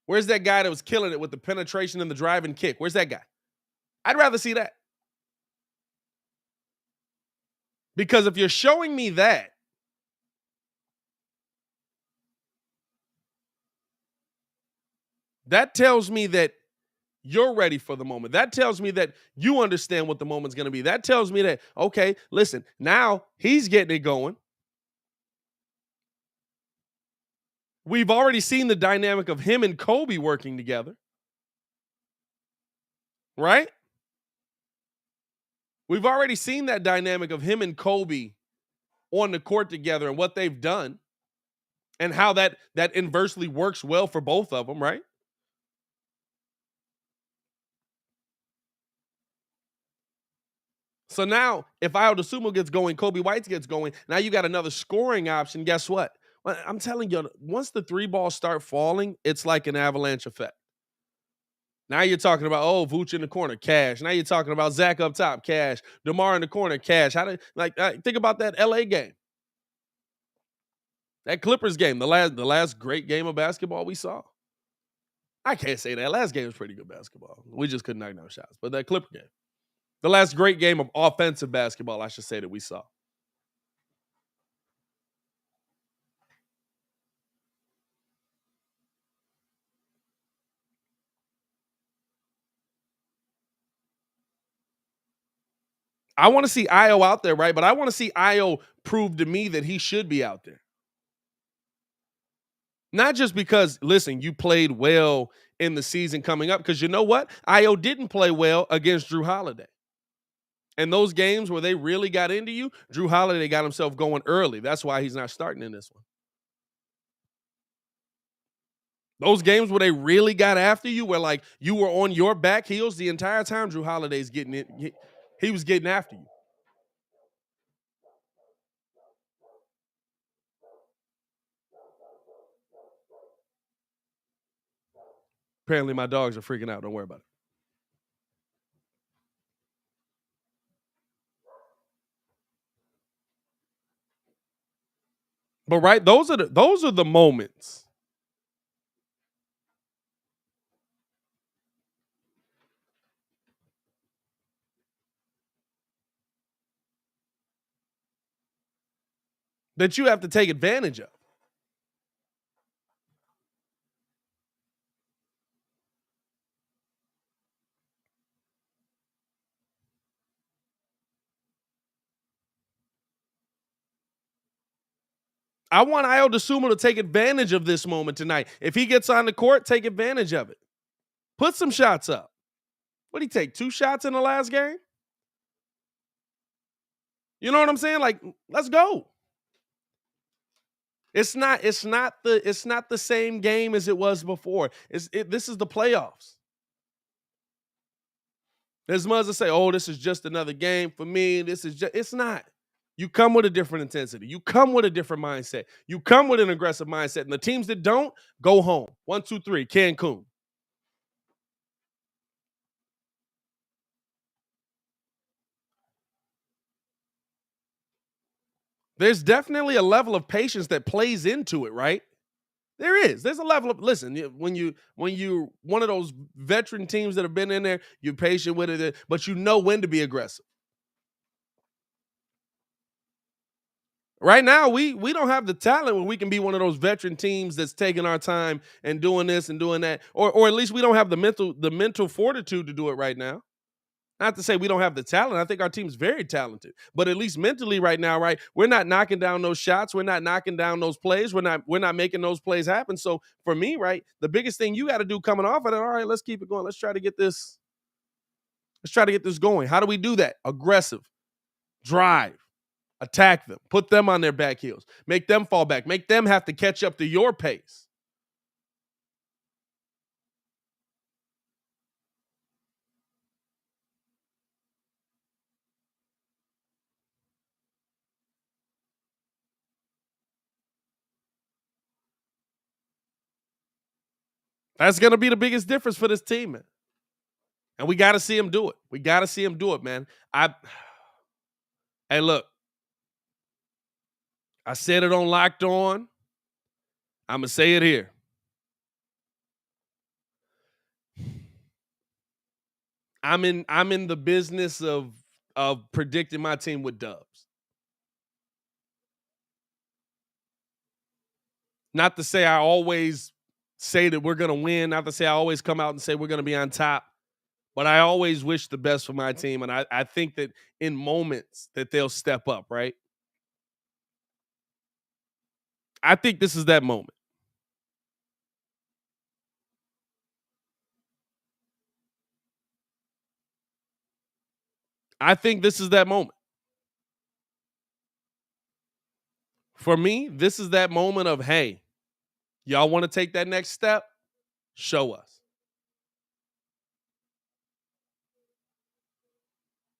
Speaker 3: Where's that guy that was killing it with the penetration and the drive and kick? Where's that guy? I'd rather see that. Because if you're showing me that, that tells me that you're ready for the moment. That tells me that you understand what the moment's going to be. That tells me that, okay, listen, now he's getting it going. We've already seen the dynamic of him and Kobe working together. Right? We've already seen that dynamic of him and Kobe on the court together and what they've done and how that inversely works well for both of them, right? So now, if Ayo DeSumo gets going, Kobe White gets going, now you got another scoring option. Guess what? Well, I'm telling you, once the three balls start falling, it's like an avalanche effect. Now you're talking about, oh, Vooch in the corner, cash. Now you're talking about Zach up top, cash. DeMar in the corner, cash. Think about that LA game. That Clippers game, the last great game of basketball we saw. I can't say that. Last game was pretty good basketball. We just couldn't knock down shots. But that Clipper game, the last great game of offensive basketball, I should say, that we saw. I want to see Ayo out there, right? But I want to see Ayo prove to me that he should be out there. Not just because, listen, you played well in the season coming up, because you know what? Ayo didn't play well against Drew Holiday. And those games where they really got into you, Drew Holiday got himself going early. That's why he's not starting in this one. Those games where they really got after you, where like you were on your back heels the entire time, Drew Holiday's getting it. He was getting after you. Apparently my dogs are freaking out. Don't worry about it. But right, those are the moments. That you have to take advantage of. I want Ayo Dosunmu to take advantage of this moment tonight. If he gets on the court, take advantage of it. Put some shots up. What did he take? 2 shots in the last game? You know what I'm saying? Like, let's go. It's not the same game as it was before. This is the playoffs. As much as I say, oh, this is just another game for me. It's not. You come with a different intensity. You come with a different mindset. You come with an aggressive mindset. And the teams that don't, go home. 1, 2, 3, Cancun. There's definitely a level of patience that plays into it, right? There is. There's a level of listen. When you one of those veteran teams that have been in there, you're patient with it, but you know when to be aggressive. Right now, we don't have the talent where we can be one of those veteran teams that's taking our time and doing this and doing that, or at least we don't have the mental fortitude to do it right now. Not to say we don't have the talent. I think our team's very talented, but at least mentally right now, right, we're not knocking down those shots. We're not knocking down those plays. We're not making those plays happen. So for me, right, the biggest thing you got to do coming off of it, all right, let's keep it going. Let's try to get this going. How do we do that? Aggressive, drive, attack them, put them on their back heels, make them fall back, make them have to catch up to your pace. That's going to be the biggest difference for this team, man. And we got to see him do it. We got to see him do it, man. Hey, look. I said it on Locked On. I'm going to say it here. I'm in the business of predicting my team with dubs. Not to say I always say that we're going to win, not to say I always come out and say we're going to be on top, but I always wish the best for my team, and I think that in moments that they'll step up, right? I think this is that moment. I think this is that moment. For me, this is that moment of, hey, y'all want to take that next step? Show us.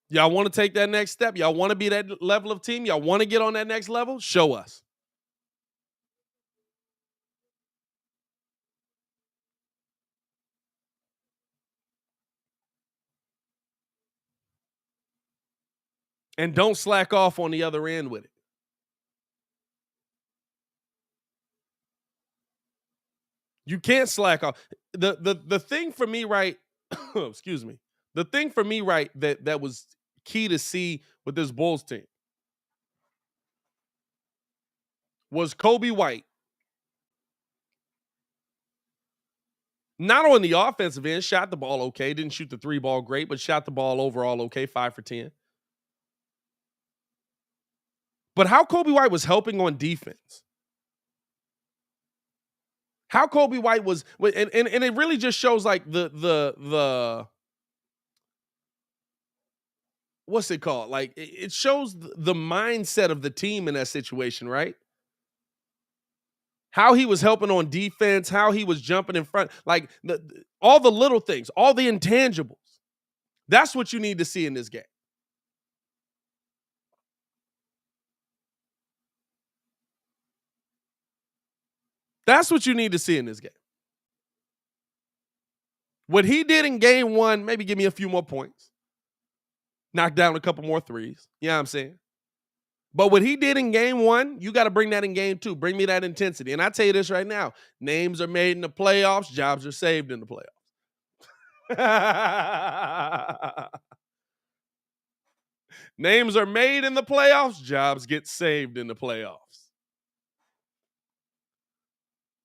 Speaker 3: Y'all want to take that next step? Y'all want to be that level of team? Y'all want to get on that next level? Show us. And don't slack off on the other end with it. You can't slack off. The thing for me, right? Excuse me. The thing for me, right, that was key to see with this Bulls team was Kobe White. Not on the offensive end, shot the ball okay, didn't shoot the 3-ball great, but shot the ball overall okay, 5 for 10. But how Kobe White was helping on defense. How Kobe White was, and it really just shows like the what's it called? Like it shows the mindset of the team in that situation, right? How he was helping on defense, how he was jumping in front, like all the little things, all the intangibles. That's what you need to see in this game. That's what you need to see in this game. What he did in game 1, maybe give me a few more points. Knock down a couple more threes. You know what I'm saying? But what he did in game 1, you got to bring that in game 2. Bring me that intensity. And I tell you this right now, names are made in the playoffs, jobs are saved in the playoffs. Names are made in the playoffs, jobs get saved in the playoffs.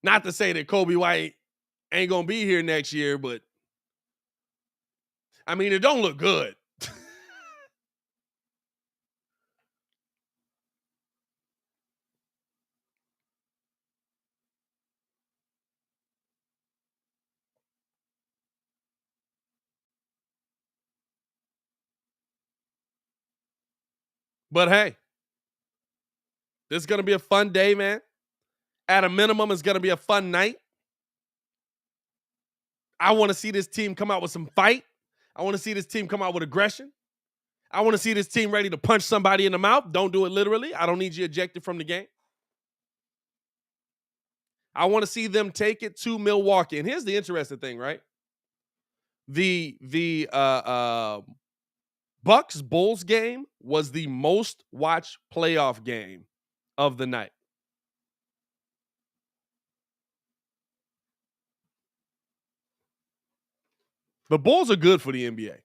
Speaker 3: Not to say that Kobe White ain't going to be here next year, but I mean, it don't look good. But hey, this is going to be a fun day, man. At a minimum, it's going to be a fun night. I want to see this team come out with some fight. I want to see this team come out with aggression. I want to see this team ready to punch somebody in the mouth. Don't do it literally. I don't need you ejected from the game. I want to see them take it to Milwaukee. And here's the interesting thing, right? The Bucks Bulls game was the most watched playoff game of the night. The Bulls are good for the NBA.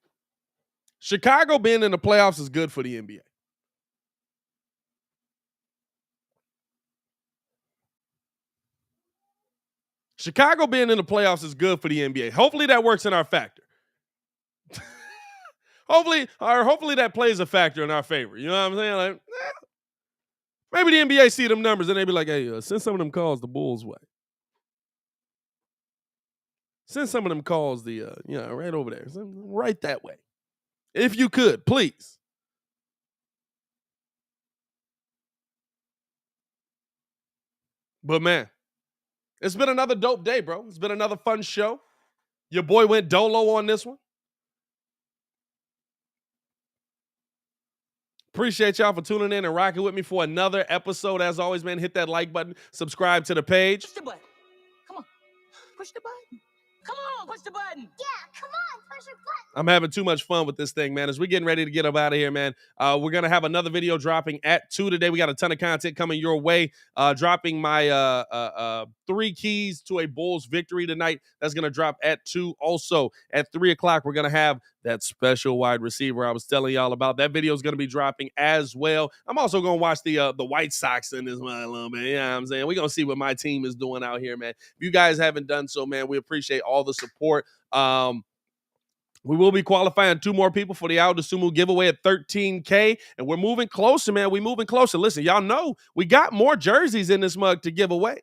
Speaker 3: Chicago being in the playoffs is good for the NBA. Chicago being in the playoffs is good for the NBA. Hopefully that works in our factor. hopefully that plays a factor in our favor. You know what I'm saying? Like, maybe the NBA see them numbers and they be like, hey, send some of them calls the Bulls' way. Send some of them calls right over there. Right that way. If you could, please. But man, it's been another dope day, bro. It's been another fun show. Your boy went dolo on this one. Appreciate y'all for tuning in and rocking with me for another episode. As always, man, hit that like button. Subscribe to the page.
Speaker 2: Push the button. Come on. Push the button. Come on, push the button.
Speaker 4: Yeah, come on, push your button.
Speaker 3: I'm having too much fun with this thing, man. As we're getting ready to get up out of here, man, we're going to have another video dropping at 2 today. We got a ton of content coming your way. Dropping my 3 keys to a Bulls victory tonight. That's going to drop at 2. Also, at 3 o'clock, we're going to have that special wide receiver I was telling y'all about. That video is going to be dropping as well. I'm also going to watch the White Sox in this one a little bit. You know what I'm saying? We're going to see what my team is doing out here, man. If you guys haven't done so, man, we appreciate all the support. We will be qualifying 2 more people for the Aldo Sumu giveaway at 13K, and we're moving closer, man. We're moving closer. Listen, y'all know we got more jerseys in this mug to give away.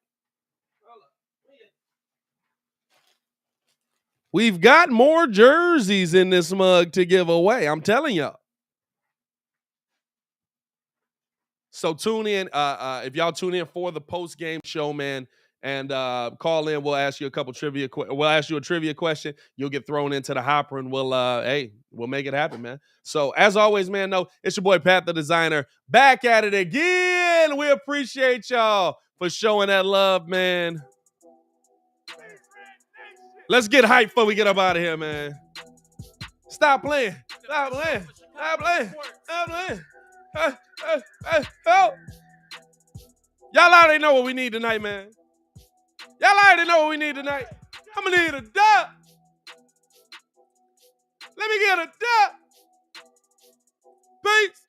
Speaker 3: We've got more jerseys in this mug to give away. I'm telling y'all. So tune in. If y'all tune in for the post-game show, man, and call in, we'll ask you a couple trivia. We'll ask you a trivia question. You'll get thrown into the hopper, and we'll make it happen, man. So as always, man, it's your boy Pat the Designer back at it again. We appreciate y'all for showing that love, man. Let's get hyped before we get up out of here, man. Stop playing. Stop playing. Stop playing. Stop playing. Help. Y'all already know what we need tonight, man. Y'all already know what we need tonight. I'm going to need a dub. Let me get a dub. Peace.